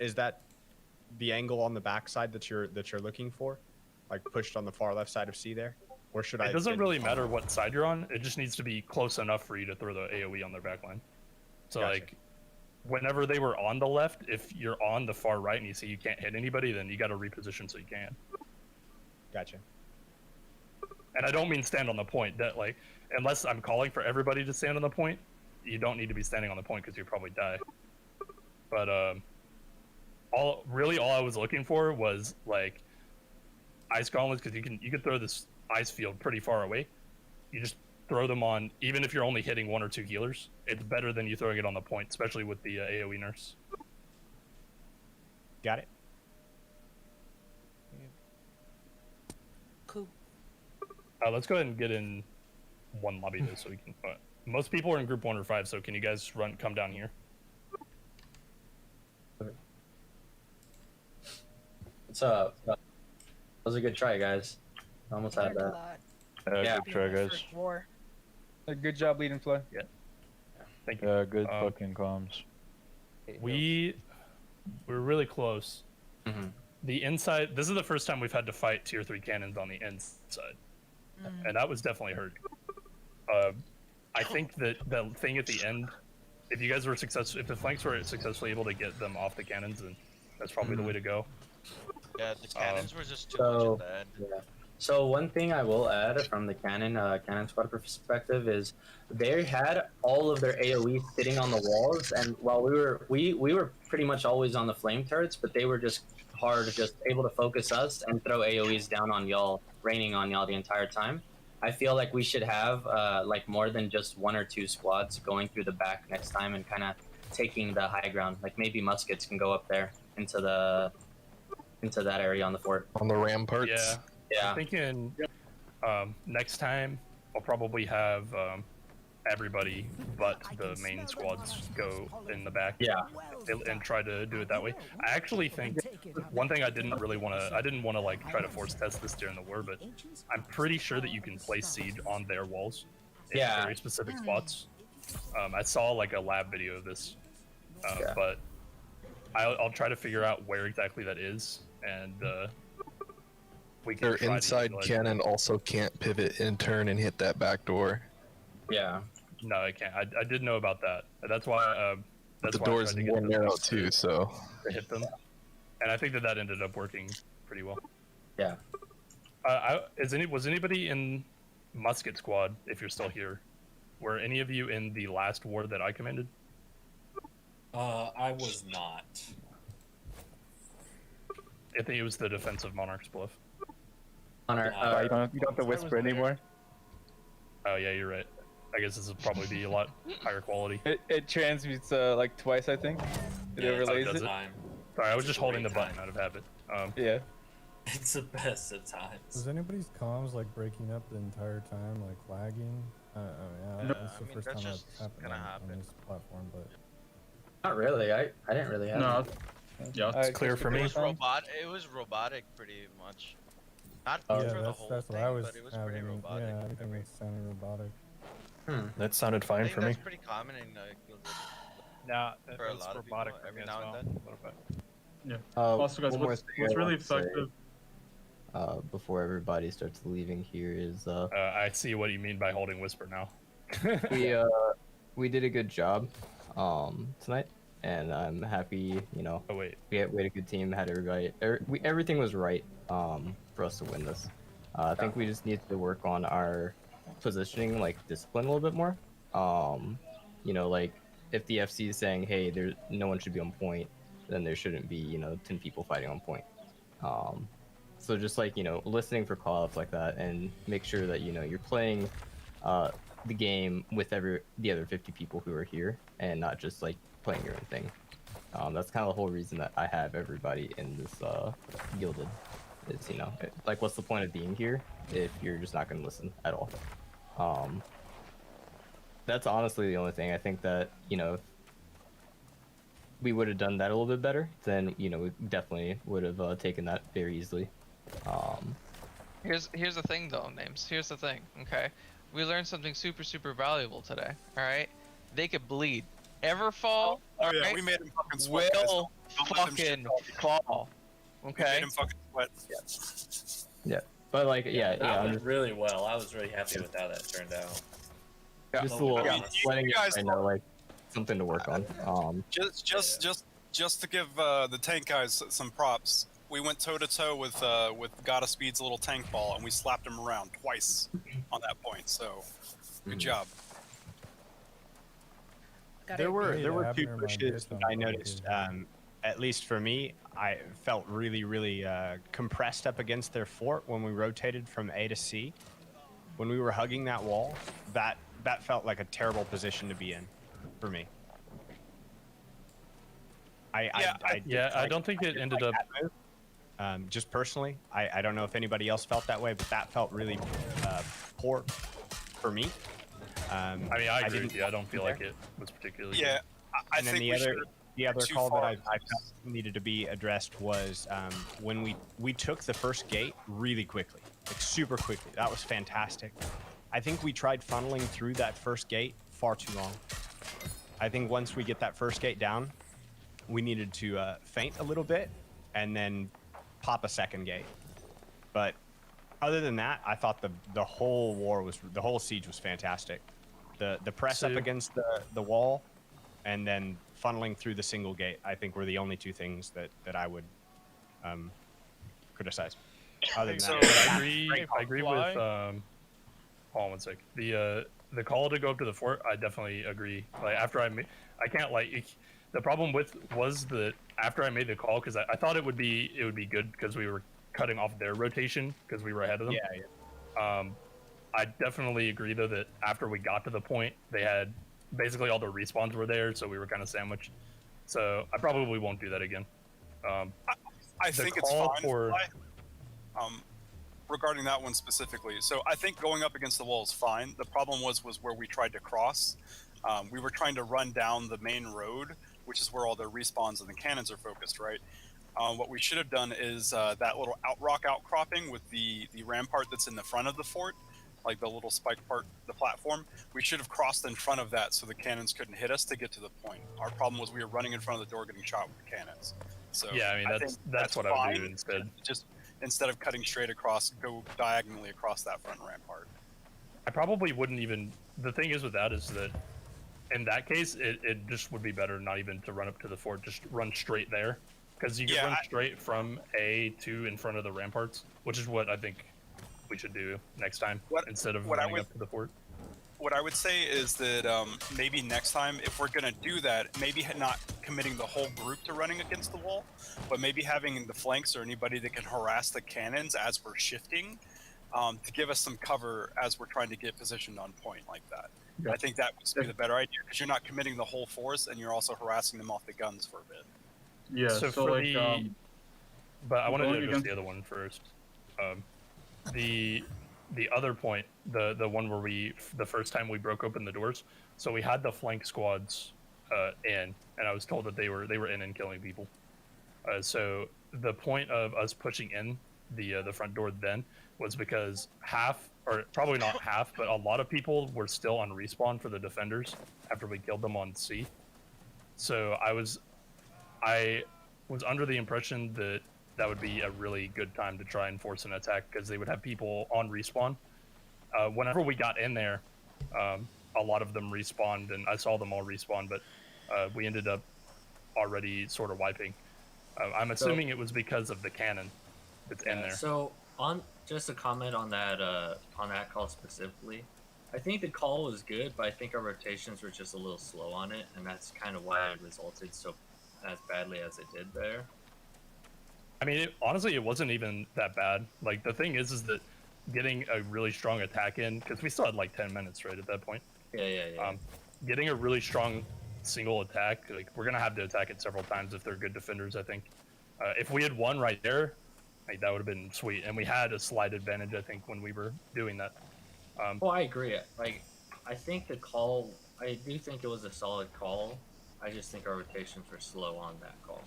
the angle on the backside that you're looking for, like pushed on the far left side of C there, or should I? It doesn't really matter what side you're on. It just needs to be close enough for you to throw the AoE on their backline. So Gotcha. like, whenever they were on the left, if you're on the far right and you see you can't hit anybody, then you got to reposition so you can. Gotcha. And I don't mean stand on the point. That like, unless I'm calling for everybody to stand on the point, you don't need to be standing on the point because you'll probably die. But all I was looking for was like ice gauntlets, because you can throw this ice field pretty far away. You just throw them on, even if you're only hitting 1 or 2 healers. It's better than you throwing it on the point, especially with the AoE nurse. Got it. Cool. Let's go ahead and get in one lobby though, so we can. Most people are in group 1 or 5, so can you guys come down here? What's up? That was a good try, guys. Almost had Learned a that. lot. Yeah. Good try, My guys. first war. Good job leading flow. Yeah. Thank you. Yeah, good fucking comms. We were really close. Mm-hmm. The inside. This is the first time we've had to fight tier 3 cannons on the inside, and that was definitely hurting. I think that the thing at the end, if you guys were successful, if the flanks were successfully able to get them off the cannons, then that's probably the way to go. Yeah, the cannons were just too So, much at the end. yeah. So one thing I will add from the cannon squad perspective is they had all of their AOE sitting on the walls, and while we were pretty much always on the flame turrets, but they were just able to focus us and throw AOEs down on y'all, raining on y'all the entire time. I feel like we should have like more than just 1 or 2 squads going through the back next time and kind of taking the high ground. Like maybe muskets can go up there into that area on the fort. On the ramparts. Yeah. Yeah. I'm thinking next time I'll probably have everybody but the main squads go in the back. Yeah. And try to do it that way. I actually think one thing I didn't want to like try to force test this during the war, but I'm pretty sure that you can place siege on their walls in very specific spots. I saw like a lab video of this, but I'll try to figure out where exactly that is, and we can. Their inside cannon also can't pivot and turn and hit that back door. Yeah. No, it can't. I did know about that. That's why. That's The why I door's tried to get more them narrow too, so. to hit them, and I think that ended up working pretty well. Yeah. Was anybody in Musket Squad? If you're still here, were any of you in the last war that I commanded? I was not. I think it was the defensive Monarch's Bluff. Monarch. You don't have to whisper anymore. Oh yeah, you're right. I guess this would probably be a lot higher quality. It transmutes like twice, I think. It overlays does it. Sorry, I was just holding the button out of habit. Yeah. It's the best of times. Was anybody's comms like breaking up the entire time, like lagging? Yeah, No, that's the first time that's happened on this platform, but Not really. I didn't really have. No. Yeah, it's clear for me. It was robotic pretty much. Not yeah, for the whole that's thing, what I was but it was having. pretty robotic. Yeah, everything was sounding robotic. That sounded I fine think for me. that's pretty common in Gilded. Nah, For a it's lot of robotic people, for me every as now well. and then. A little bit. Yeah. Also, Also, guys, one more what's thing I really want to say, effective? before everybody starts leaving here is I see what you mean by holding whisper now. we did a good job tonight, and I'm happy. You know, Oh wait. we had a good team. Had everybody. Everything was right for us to win this. I think we just need to work on our positioning, like discipline, a little bit more. You know, like if the FC is saying, "Hey, there's no one should be on point," then there shouldn't be 10 people fighting on point. So just like listening for call-outs like that, and make sure that you're playing the game with the other 50 people who are here, and not just like playing your own thing. That's kind of the whole reason that I have everybody in this gilded. Is like, what's the point of being here if you're just not going to listen at all? That's honestly the only thing. I think that if we would have done that a little bit better, then we definitely would have taken that very easily. Here's the thing though, Names. Here's the thing, okay? We learned something super valuable today, alright? They could bleed. Everfall, Oh yeah, alright, we made him fucking sweat. guys. will Don't let them shit fucking on you. fall. We Okay? made him fucking sweat. Yeah, but like That I'm went just, really well. I was really happy with how that turned out. just a little I mean, you letting guys it know, like something to work on. Just to give the tank guys some props, we went toe to toe with God of Speed's little tank ball, and we slapped him around twice on that point. So, good job. There were 2 pushes that I noticed. At least for me, I felt really compressed up against their fort when we rotated from A to C. When we were hugging that wall, that felt like a terrible position to be in, for me. I don't think it ended up. Just personally, I don't know if anybody else felt that way, but that felt really poor for me. I I mean, I agree with you. I don't feel like it was particularly. Yeah, I and then think the other too call that far. I felt needed to be addressed was when we took the first gate really quickly, like super quickly. That was fantastic. I think we tried funneling through that first gate far too long. I think once we get that first gate down, we needed to feint a little bit and then pop a second gate. But other than that, I thought the whole siege was fantastic. The press up against the wall and then funneling through the single gate, I think were the only two things that I would criticize. Other than that, I agree with hold on one sec. The call to go up to the fort, I definitely agree. Like after I can't like the problem was that after I made the call, because I thought it would be good because we were cutting off their rotation because we were ahead of them. Yeah. I definitely agree though that after we got to the point, they had basically all the respawns were there, so we were kind of sandwiched. So I probably won't do that again. I think it's fine. Regarding that one specifically, so I think going up against the wall is fine. The problem was where we tried to cross. We were trying to run down the main road, which is where all the respawns and the cannons are focused, right? What we should have done is that little rock outcropping with the rampart that's in the front of the fort, like the little spike part, the platform. We should have crossed in front of that so the cannons couldn't hit us to get to the point. Our problem was we were running in front of the door getting shot with the cannons. So yeah, I mean that's what I would do instead. Just instead of cutting straight across, go diagonally across that front rampart. I probably wouldn't even. The thing is with that is that in that case, it just would be better not even to run up to the fort, just run straight there. Because you can run straight from A to in front of the ramparts, which is what I think we should do next time instead of running up to the fort. What I would say is that maybe next time, if we're going to do that, maybe not committing the whole group to running against the wall, but maybe having the flanks or anybody that can harass the cannons as we're shifting to give us some cover as we're trying to get positioned on point like that. Yeah. I think that would be the better idea because you're not committing the whole force and you're also harassing them off the guns for a bit. Yeah, so for like, but I wanted to address the other one first. The other point, the one where the first time we broke open the doors, so we had the flank squads in, and I was told that they were in and killing people. So the point of us pushing in the front door then was because half, or probably not half, but a lot of people were still on respawn for the defenders after we killed them on C. So I was under the impression that that would be a really good time to try and force an attack because they would have people on respawn. Whenever we got in there, a lot of them respawned, and I saw them all respawn, but we ended up already sort of wiping. I'm assuming it was because of the cannon that's in there. So on just a comment on that call specifically, I think the call was good, but I think our rotations were just a little slow on it, and that's kind of why it resulted so as badly as it did there. I mean, honestly, it wasn't even that bad. Like, the thing is that getting a really strong attack in, because we still had like 10 minutes, right, at that point? Yeah. Getting a really strong single attack, like, we're going to have to attack it several times if they're good defenders, I think. If we had won right there, like, that would have been sweet. And we had a slight advantage, I think, when we were doing that. Well, I agree. Like, I think the call, I do think it was a solid call. I just think our rotations were slow on that call.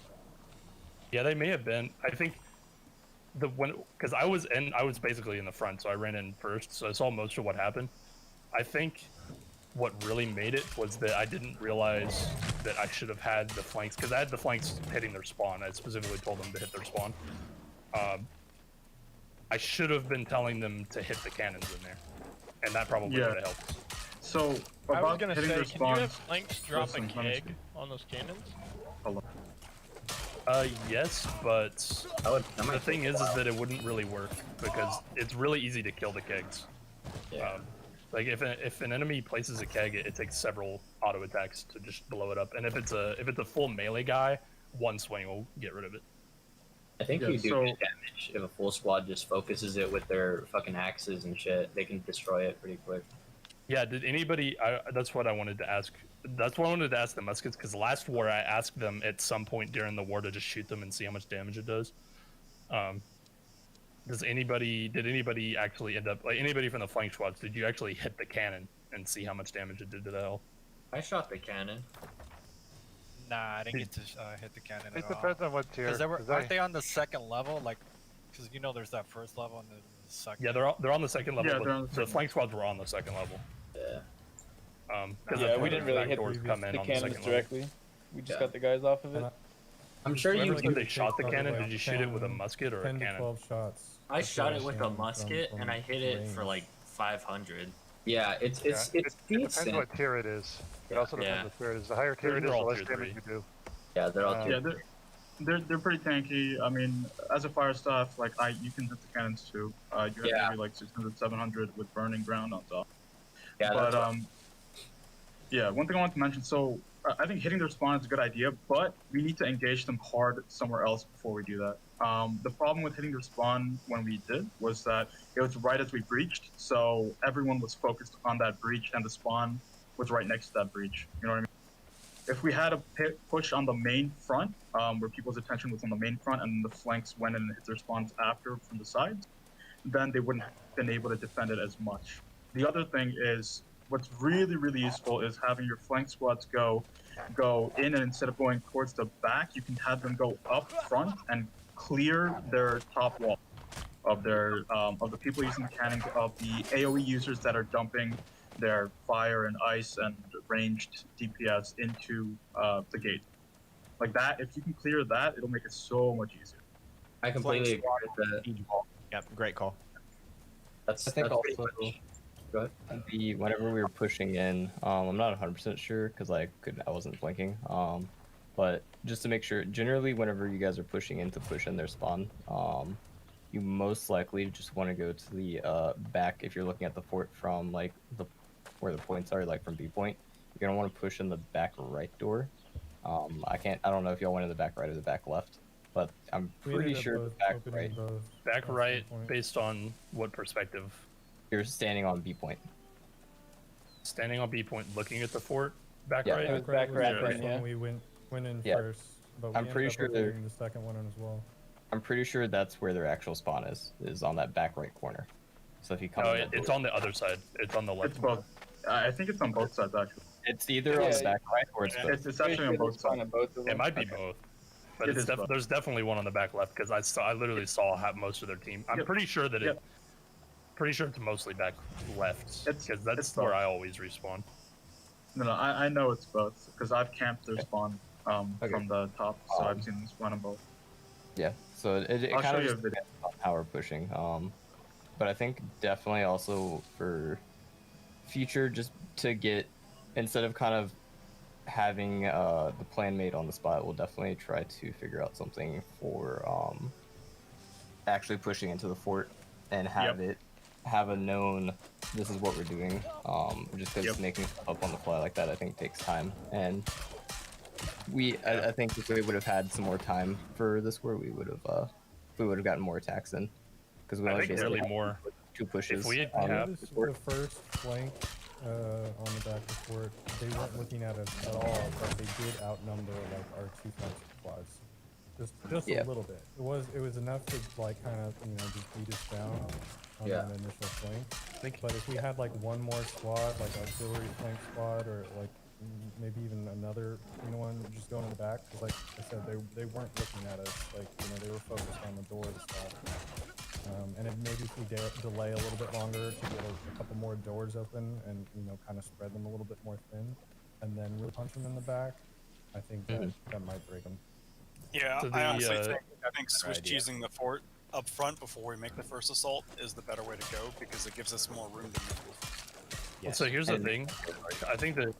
Yeah, they may have been. I think because I was basically in the front, so I ran in first, so I saw most of what happened. I think what really made it was that I didn't realize that I should have had the flanks, because I had the flanks hitting their spawn. I specifically told them to hit their spawn. I should have been telling them to hit the cannons in there, and that probably would have helped. So I was gonna say, can you have flanks drop a keg on those cannons? Yes, but the thing is that it wouldn't really work because it's really easy to kill the kegs. Yeah. Like if an enemy places a keg, it takes several auto attacks to just blow it up. And if it's a full melee guy, one swing will get rid of it. I think you do good damage if a full squad just focuses it with their fucking axes and shit. They can destroy it pretty quick. Yeah, did anybody? That's what I wanted to ask. That's what I wanted to ask the muskets, because last war I asked them at some point during the war to just shoot them and see how much damage it does. Did anybody actually end up, like anybody from the flank squads, did you actually hit the cannon and see how much damage it did to the hell? I shot the cannon. Nah, I didn't get to hit the cannon It at depends all. on what tier. Because Cause aren't they on the second level? Like, because you know there's that first level and then the second. Yeah, they're on the second level. Yeah, but they're on the the second flank squads were on the second level. Yeah. Because Yeah, we didn't really back hit doors come in the on the cannons second level. directly. We just got the guys off of it. I'm sure you. When they shot the cannon, did you shoot it with a musket or a 10 to cannon? 12 shots. I That's shot what it I've with a seen musket from and I hit it for range. like 500. Yeah, it's it depends decent. what tier it is. It also depends Yeah. what tier it is. The higher tier it is, They're the all less tier damage 3. you do. Yeah, they're all Yeah, they're pretty tanky. I mean, as a fire staff, like you can hit the cannons too. You have Yeah. maybe like 600, 700 with burning ground on top. Yeah, But that's yeah, one thing I want to mention. So I think hitting their spawn is a good idea, but we need to engage them hard somewhere else before we do that. The problem with hitting their spawn when we did was that it was right as we breached, so everyone was focused on that breach, and the spawn was right next to that breach. You know what I mean? If we had a push on the main front, where people's attention was on the main front, and the flanks went in and hit their spawns after from the sides, then they wouldn't have been able to defend it as much. The other thing is, what's really, really useful is having your flank squads go in, and instead of going towards the back, you can have them go up front and clear their top wall of the people using the cannon, of the AoE users that are dumping their fire and ice and ranged DPS into the gate. Like that, if you can clear that, it'll make it so much easier. I completely agree with that. Yep, great call. I think also whenever we were pushing in, I'm not 100% sure because I wasn't blinking. But just to make sure, generally whenever you guys are pushing in to push in their spawn, you most likely just want to go to the back. If you're looking at the fort from like where the points are, like from B point, you're gonna want to push in the back right door. I don't know if y'all went in the back right or the back left, but I'm pretty sure the back right. Back right, based on what perspective? You're standing on B point. Standing on B point, looking at the fort. Back Yeah, right. it was back right. First Yeah. one we went in Yeah. first, but we I'm pretty ended sure up they're- getting the second one in as well. I'm pretty sure that's where their actual spawn is on that back right corner. So if you come, No, in that it's door- on the other side. It's on the left. It's both. I think it's on both sides actually. It's either on the back right or it's both. It's actually on both sides. It might be both, but It is both. there's definitely one on the back left because I literally saw most of their team. I'm pretty sure that pretty sure it's mostly back left because that's it's where both. I always respawn. No, I know it's both because I've camped their spawn from the top, so I've seen them spawn on both. Yeah, so it I'll kind show of you a just video. depends on how we're pushing. But I think definitely also for future, just to get, instead of kind of having the plan made on the spot, we'll definitely try to figure out something for actually pushing into the fort and have have a known, this is what we're doing. Just because making stuff up on the fly like that, I think takes time. And I think if we would have had some more time for this war, we would have gotten more attacks in, because we only basically had more 2 pushes. If we had The first flank on the back of the fort, they weren't looking at us at all, but they did outnumber like our 2 flank squads. Just a little bit. It was enough to like kind of just beat us down on that initial flank. But if we had like one more squad, like auxiliary flank squad, or like maybe even another one just going in the back, because like I said, they weren't looking at us. Like they were focused on the door and stuff. And maybe if we delay a little bit longer to get a couple more doors open and kind of spread them a little bit more thin, and then really punch them in the back, I think that might break them. Yeah, So I honestly the, think Swiss cheesing the fort up front before we make the first assault is the better way to go because it gives us more room to move. Well, so here's the thing. I think that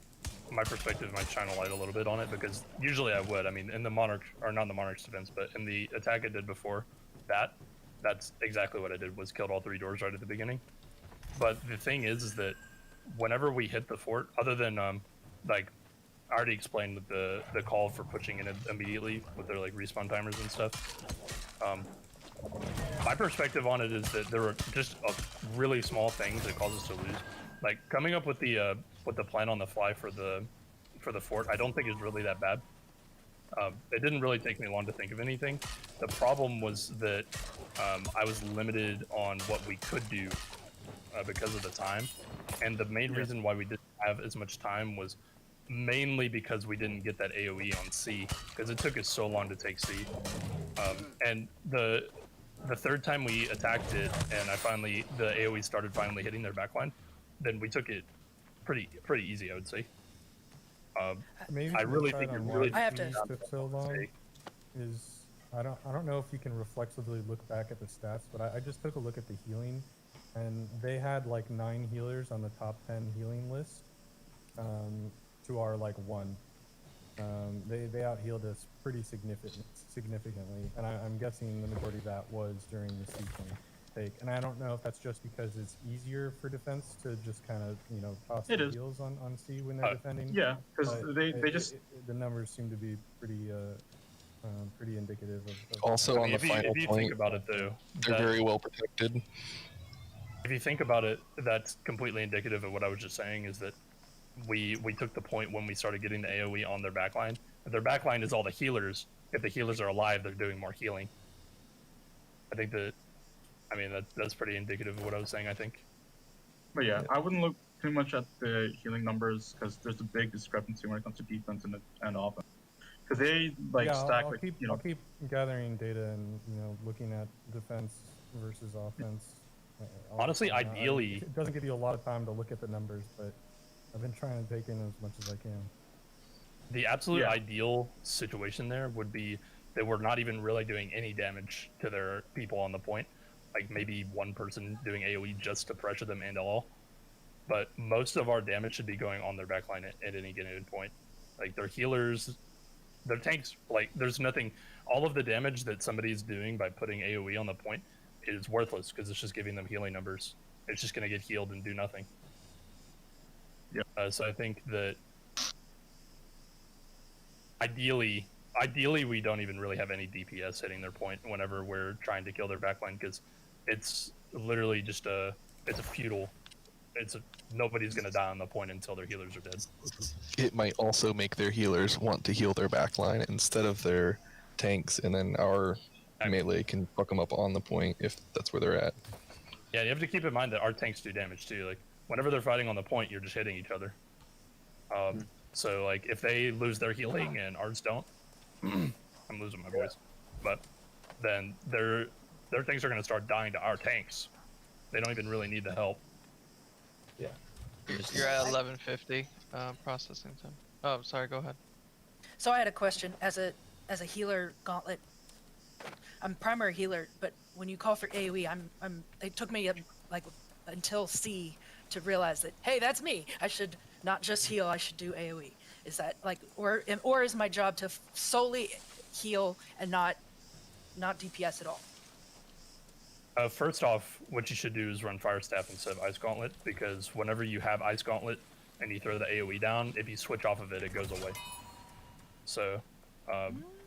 my perspective might shine a light a little bit on it because usually I would. I mean, in the Monarch, or not in the Monarch's defense, but in the attack I did before, that's exactly what I did, was killed all 3 doors right at the beginning. But the thing is that whenever we hit the fort, other than like I already explained with the call for pushing in immediately with their like respawn timers and stuff. My perspective on it is that there were just really small things that caused us to lose. Like coming up with the plan on the fly for the fort, I don't think is really that bad. It didn't really take me long to think of anything. The problem was that I was limited on what we could do because of the time, and the main reason why we didn't have as much time was mainly because we didn't get that AoE on C, because it took us so long to take C. And the third time we attacked it, and the AoE started finally hitting their backline, then we took it pretty easy, I would say. Maybe I really the think insight on it why really it took so long is I don't know if you can reflexively look back at the stats, but I just took a look at the healing, and they had like 9 healers on the top 10 healing list, to our like 1. They out healed us pretty significantly, and I'm guessing the majority of that was during the C point take. And I don't know if that's just because it's easier for defense to just kind of toss the heals on C when they're defending. Yeah, because the numbers seem to be pretty pretty indicative of Also, on the if final you point, think about it though, they're very well protected. If you think about it, that's completely indicative of what I was just saying, is that we took the point when we started getting the AoE on their backline. If their backline is all the healers, if the healers are alive, they're doing more healing. I think that's pretty indicative of what I was saying, I think. But yeah, I wouldn't look too much at the healing numbers because there's a big discrepancy when it comes to defense and offense. Because they stack I'll keep gathering data and looking at defense versus offense. Honestly, ideally, it doesn't give you a lot of time to look at the numbers, but I've been trying to take in as much as I can. The absolute ideal situation there would be that we're not even really doing any damage to their people on the point. Like maybe one person doing AoE just to pressure them and all. But most of our damage should be going on their backline at any given point. Like their healers, their tanks, like there's nothing, all of the damage that somebody's doing by putting AoE on the point is worthless because it's just giving them healing numbers. It's just going to get healed and do nothing. So I think that ideally we don't even really have any DPS hitting their point whenever we're trying to kill their backline, because it's literally just it's a futile. Nobody's gonna die on the point until their healers are dead. It might also make their healers want to heal their backline instead of their tanks, and then our melee can fuck them up on the point if that's where they're at. Yeah, you have to keep in mind that our tanks do damage too. Like whenever they're fighting on the point, you're just hitting each other. So like if they lose their healing and ours don't, I'm losing my voice. But then their tanks are gonna start dying to our tanks. They don't even really need the help. Yeah. You're at 1150 processing time. Oh, sorry. Go ahead. So I had a question. As a healer gauntlet, I'm primary healer, but when you call for AoE, it took me like until C to realize that, hey, that's me. I should not just heal. I should do AoE. Is that like, or is my job to solely heal and not DPS at all? First off, what you should do is run Fire Staff instead of Ice Gauntlet, because whenever you have Ice Gauntlet and you throw the AoE down, if you switch off of it, it goes away. So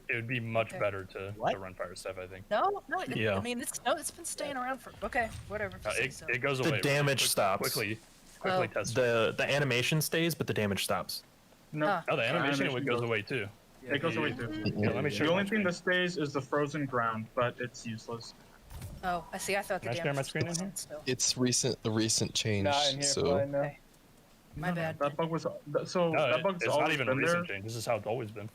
it would be much better to run Fire Staff, I think. No. I mean, it's been staying around for whatever. It goes away. The damage stops. Quickly test. The animation stays, but the damage stops. No, the animation goes away too. It goes away too. Yeah, let me show the you only my thing that stays is the frozen ground, but it's useless. Oh, I see. I thought the Can I share my damage screen in here? still. It's the recent change. Not in here, So okay. My bad. That bug was that bug's it's always not even a been recent there. change. This is how it's always been.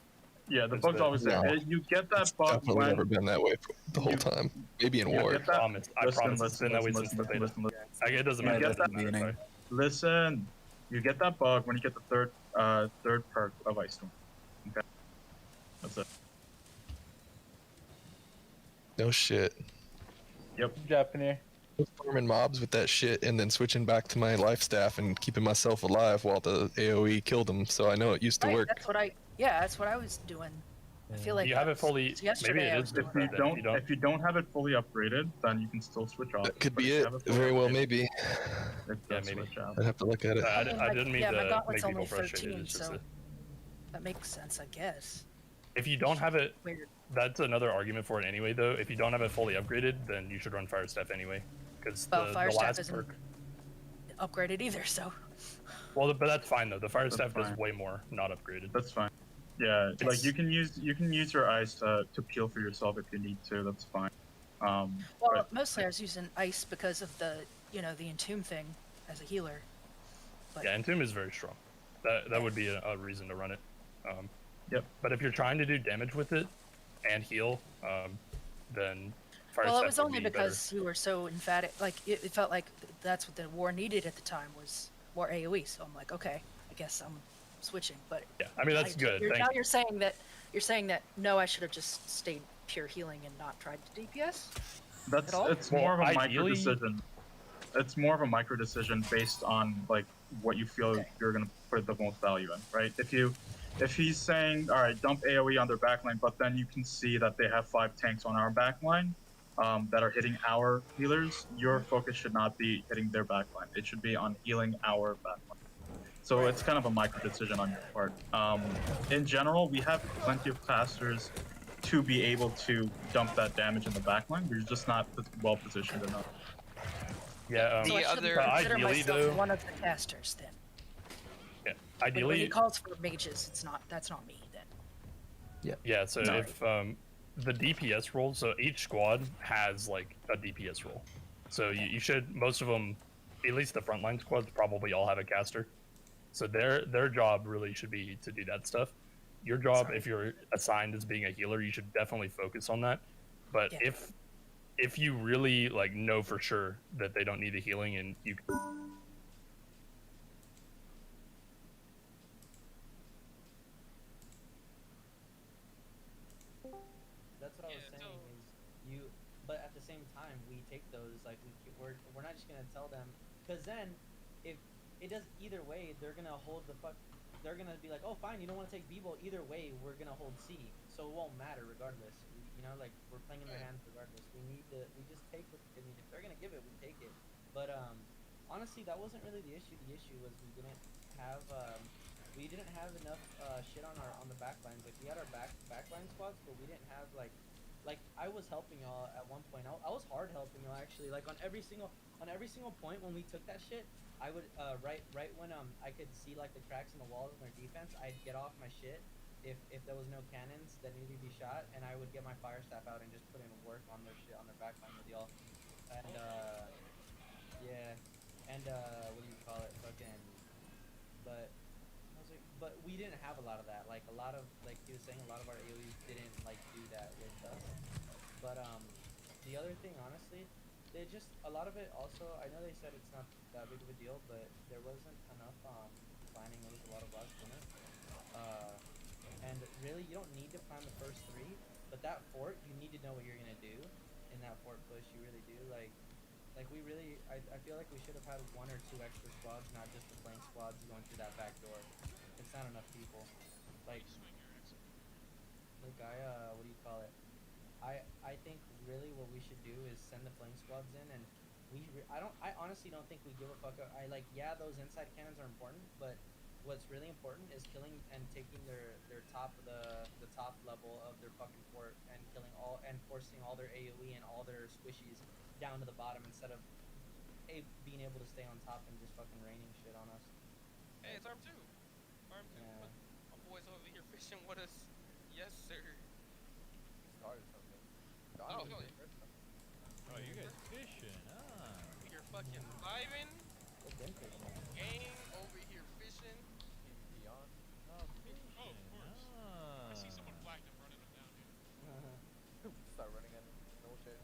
Yeah, the bug's always there. No. You get that bug definitely when never been that way the whole time. Maybe in war. I promise it's been that way since the beta. It doesn't matter. Get that, listen, you get that bug when you get the third perk of Ice Storm. Okay, that's it. No shit. Yep. Dropping here. Farming mobs with that shit and then switching back to my life staff and keeping myself alive while the AoE killed them. So I know it used to work. That's what I was doing. I feel like you have it fully. Maybe it is. If you don't have it fully upgraded, then you can still switch off. That could be it. Very well, maybe. Yeah, maybe. I'd have to look at it. I didn't mean my to gauntlet's make people only frustrated. 13, It's just so that that makes sense, I guess. if you don't have it, Weird. that's another argument for it anyway. Though, if you don't have it fully upgraded, then you should run Fire Staff anyway, because Well, Fire the Staff last isn't perk. upgraded either, so. Well, but that's fine though. The Fire Staff does way more not upgraded. That's fine. Yeah, like you can use your ice to peel for yourself if you need to. That's fine. Well, mostly I was using ice because of the the entomb thing as a healer. But Yeah, Entomb is very strong. that would be a reason to run it. Yep. But if you're trying to do damage with it and heal, then fire Well, it step was would only be because you were so emphatic. Like it felt like that's what the war needed at the time was more AOE. So I'm like, okay, I guess I'm switching. But yeah, I mean that's good. Now you're saying that no, I should have just stayed pure healing and not tried to DPS. That's at all? it's more of a micro decision. It's more of a micro decision based on like what you feel you're gonna put the most value in, right? If he's saying, all right, dump AOE on their backline, but then you can see that they have 5 tanks on our backline that are hitting our healers, your focus should not be hitting their backline. It should be on healing our backline. So it's kind of a micro decision on your part. In general, we have plenty of casters to be able to dump that damage in the backline. We're just not well positioned enough. Yeah. So I should consider myself one of the casters then. Yeah. When Ideally. he calls for mages, that's not me then. Yeah. Yeah. So if the DPS role, so each squad has like a DPS role. So you should, most of them, at least the frontline squads, probably all have a caster. So their job really should be to do that stuff. Your job, if you're assigned as being a healer, you should definitely focus on that. But if you really like know for sure that they don't need the healing and you That's what I was saying is you, but at the same time we take those like we're not just gonna tell them, because then if it does either way they're gonna hold they're gonna be like, oh fine, you don't want to take B-Bolt, either way we're gonna hold C, so it won't matter regardless. You know, like we're playing in their hands regardless. We just take what, I mean, if they're gonna give it, we take it. But honestly, that wasn't really the issue. The issue was we didn't have enough shit on the backlines. Like we had our backline squads, but we didn't have like I was helping y'all at one point. I was hard helping y'all actually. Like on every single point when we took that shit, I would right when I could see like the cracks in the walls in their defense, I'd get off my shit if there was no cannons that needed to be shot, and I would get my fire staff out and just put in work on their shit on their backline with y'all. And yeah, and what do you call it? Fucking, but I was like, but we didn't have a lot of that. Like a lot of, like he was saying, a lot of our AoEs didn't like do that with us. But the other thing, honestly, they just a lot of it also. I know they said it's not that big of a deal, but there wasn't enough planning. There was a lot of last minute. And really, you don't need to plan the first 3, but that fort, you need to know what you're gonna do in that fort push. You really do. Like we really, I feel like we should have had 1 or 2 extra squads, not just the flank squads going through that back door. It's not enough people. Like what do you call it? I think really what we should do is send the flank squads in, and I honestly don't think we give a fuck. Yeah, those inside cannons are important, but what's really important is killing and taking their top the top level of their fucking fort and killing all and forcing all their AoE and all their squishies down to the bottom instead of being able to stay on top and just fucking raining shit on us. Hey, it's Arm 2. Arm 2. Yeah. My boys over here fishing with us. Yes, sir. Started something. Oh, you guys fishing, huh? You're fucking vibing. Gang over here fishing. PvP on. Oh, of course. I see someone flagged him running him down here. Start running at him. No shit.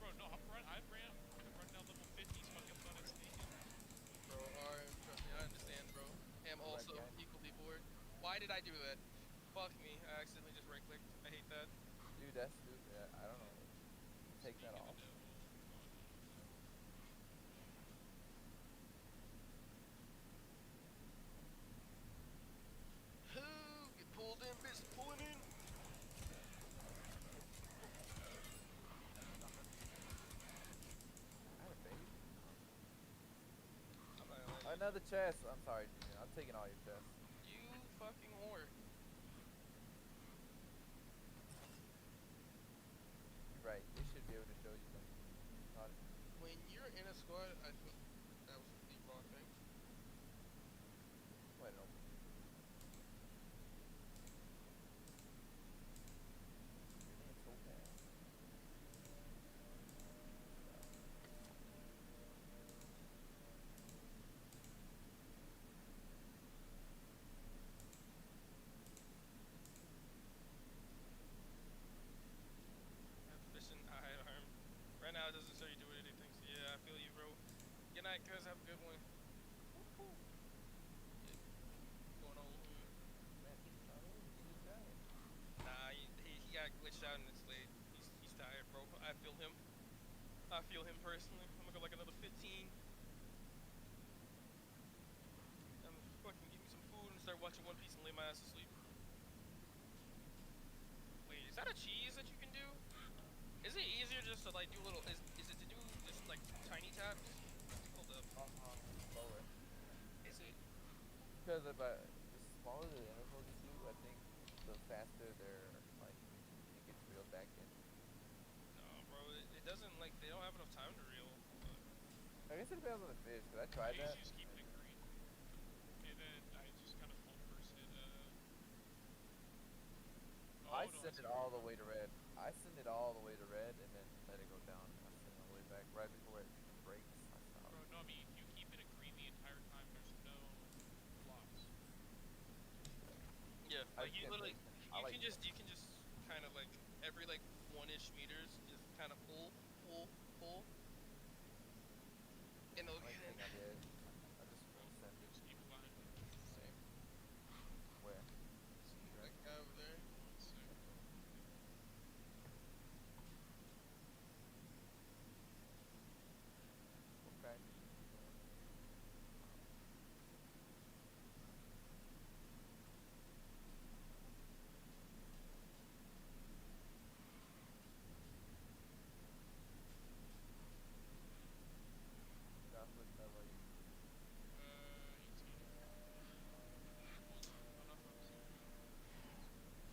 Bro, no, I'm running down level 50s fucking fun and sneaking. Bro, alright, trust me, I understand, bro. I'm also equally bored. Why did I do that? Fuck me, I accidentally just right clicked. I hate that. Dude, that's stupid. I don't know. Take that off. Get pulled in, bitch, pulling in. Another chest. I'm sorry, Junior. I'm taking all your chests. You fucking whore. Right. They should be able to show you something. When you're in a squad, I feel that was the wrong thing. Wait, no. Good night, guys. Have a good one. Going on here. Nah, he got glitched out in this late. He's tired, bro. I feel him. I feel him personally. I'm gonna go like another 15. I'm fucking give me some food and start watching One Piece and lay my ass to sleep. Wait, is that a cheese that you can do? Is it easier just to like do a little? Is it to do just like tiny taps? Hold up. Slower. Is it? Because the smaller the intervals you do, I think the faster they're like it gets reeled back in. No, bro. It doesn't like they don't have enough time to reel. I guess it depends on the fish. Cause I tried that. Just keep it green. And then I just kind of first hit. I send it all the way to red. I send it all the way to red and then let it go down. I send it all the way back right before it breaks. I stop. Bro, no, I mean, if you keep it green the entire time, there's no blocks. Yeah, like you literally, you can just kind of like every like 1-ish meters, just kind of pull, and they'll get in. I just full send it. Just keep it behind. Same. Where? That guy over there. Okay. Josh, what level are you? 18.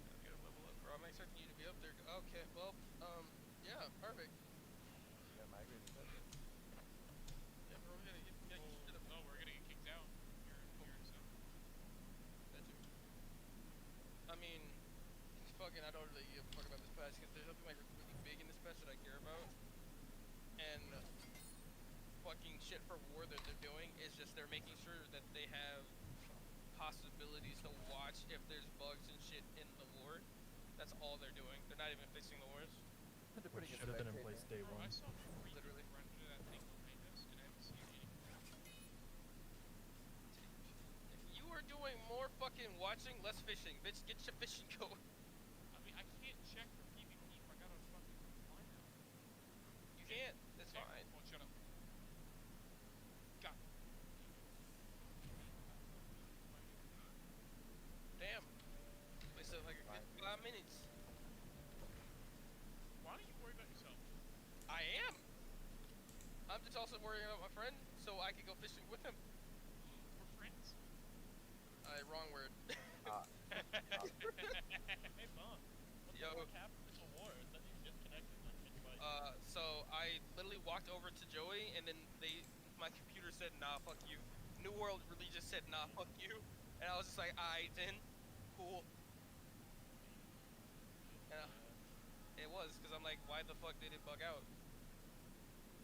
Gotta get a level up, bro. I'm expecting you to be up there. Okay, well, yeah, perfect. You got migrated to that? Yeah, bro, we gotta get shit up. No, we're gonna get kicked out here in so. That too. I mean, fucking, I don't really give a fuck about this patch because there's nothing like really big in this patch that I care about. And fucking shit for war that they're doing is just they're making sure that they have possibilities to watch if there's bugs and shit in the war. That's all they're doing. They're not even fixing the wars. Which should have been in place day one. I saw 3 Literally. run into that thing behind us, and I haven't seen any. If you are doing more fucking watching, less fishing, bitch, get your fishing going. I mean, I can't check for PvP if I got a fucking line out. You can't. It's fine. Oh, shut up. God. Damn. They said like a good 5 minutes. Why are you worried about yourself? I am. I'm just also worrying about my friend, so I can go fishing with him. We're friends. Wrong word. Hey, Mom. What's Yo. what happened to the war? It's not even disconnected. So I literally walked over to Joey, and then my computer said, nah, fuck you. New World really just said, nah, fuck you. And I was just like, alright then. Cool. Yeah. It was, because I'm like, why the fuck did it bug out?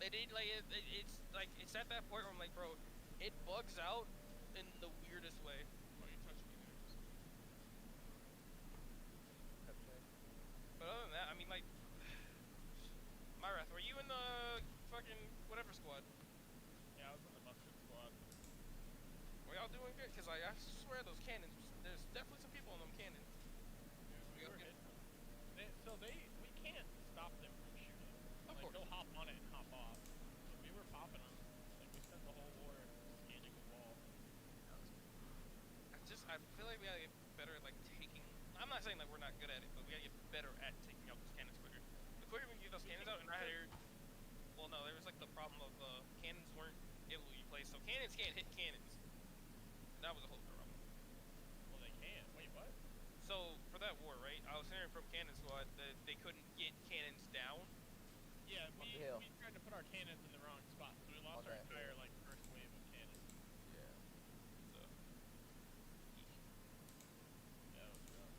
It did, like, it's like, it's at that point where I'm like, bro, it bugs out in the weirdest way. Why are you touching me there? But other than that, I mean, like, Myrath, were you in the fucking whatever squad? Yeah, I was in the mustard squad. Were y'all doing good? Because I swear those cannons, there's definitely some people on them cannons. Yeah, we were hitting them. We can't stop them from shooting. Of course. They'll hop on it and hop off. But we were popping them. Like, we spent the whole war scanning the wall. I feel like we gotta get better at, like, taking... I'm not saying that we're not good at it, but we gotta get better at taking out those cannons quicker. The quicker we can get those cannons out, and I heard... Well, no, there was, like, the problem of cannons weren't able to be placed, so cannons can't hit cannons. That was a whole problem. Well, they can. Wait, what? So, for that war, right, I was hearing from Cannon Squad that they couldn't get cannons down. Yeah, we tried to put our cannons in the wrong spot, so we lost our entire, like, first wave of cannons. Yeah. So... Yeah, it was rough.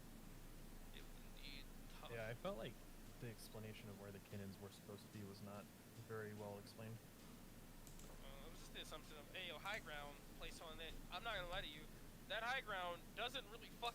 It was indeed tough. Yeah, I felt like the explanation of where the cannons were supposed to be was not very well explained. It was just the assumption of, hey, yo, high ground, place on it. I'm not gonna lie to you, that high ground doesn't really fucking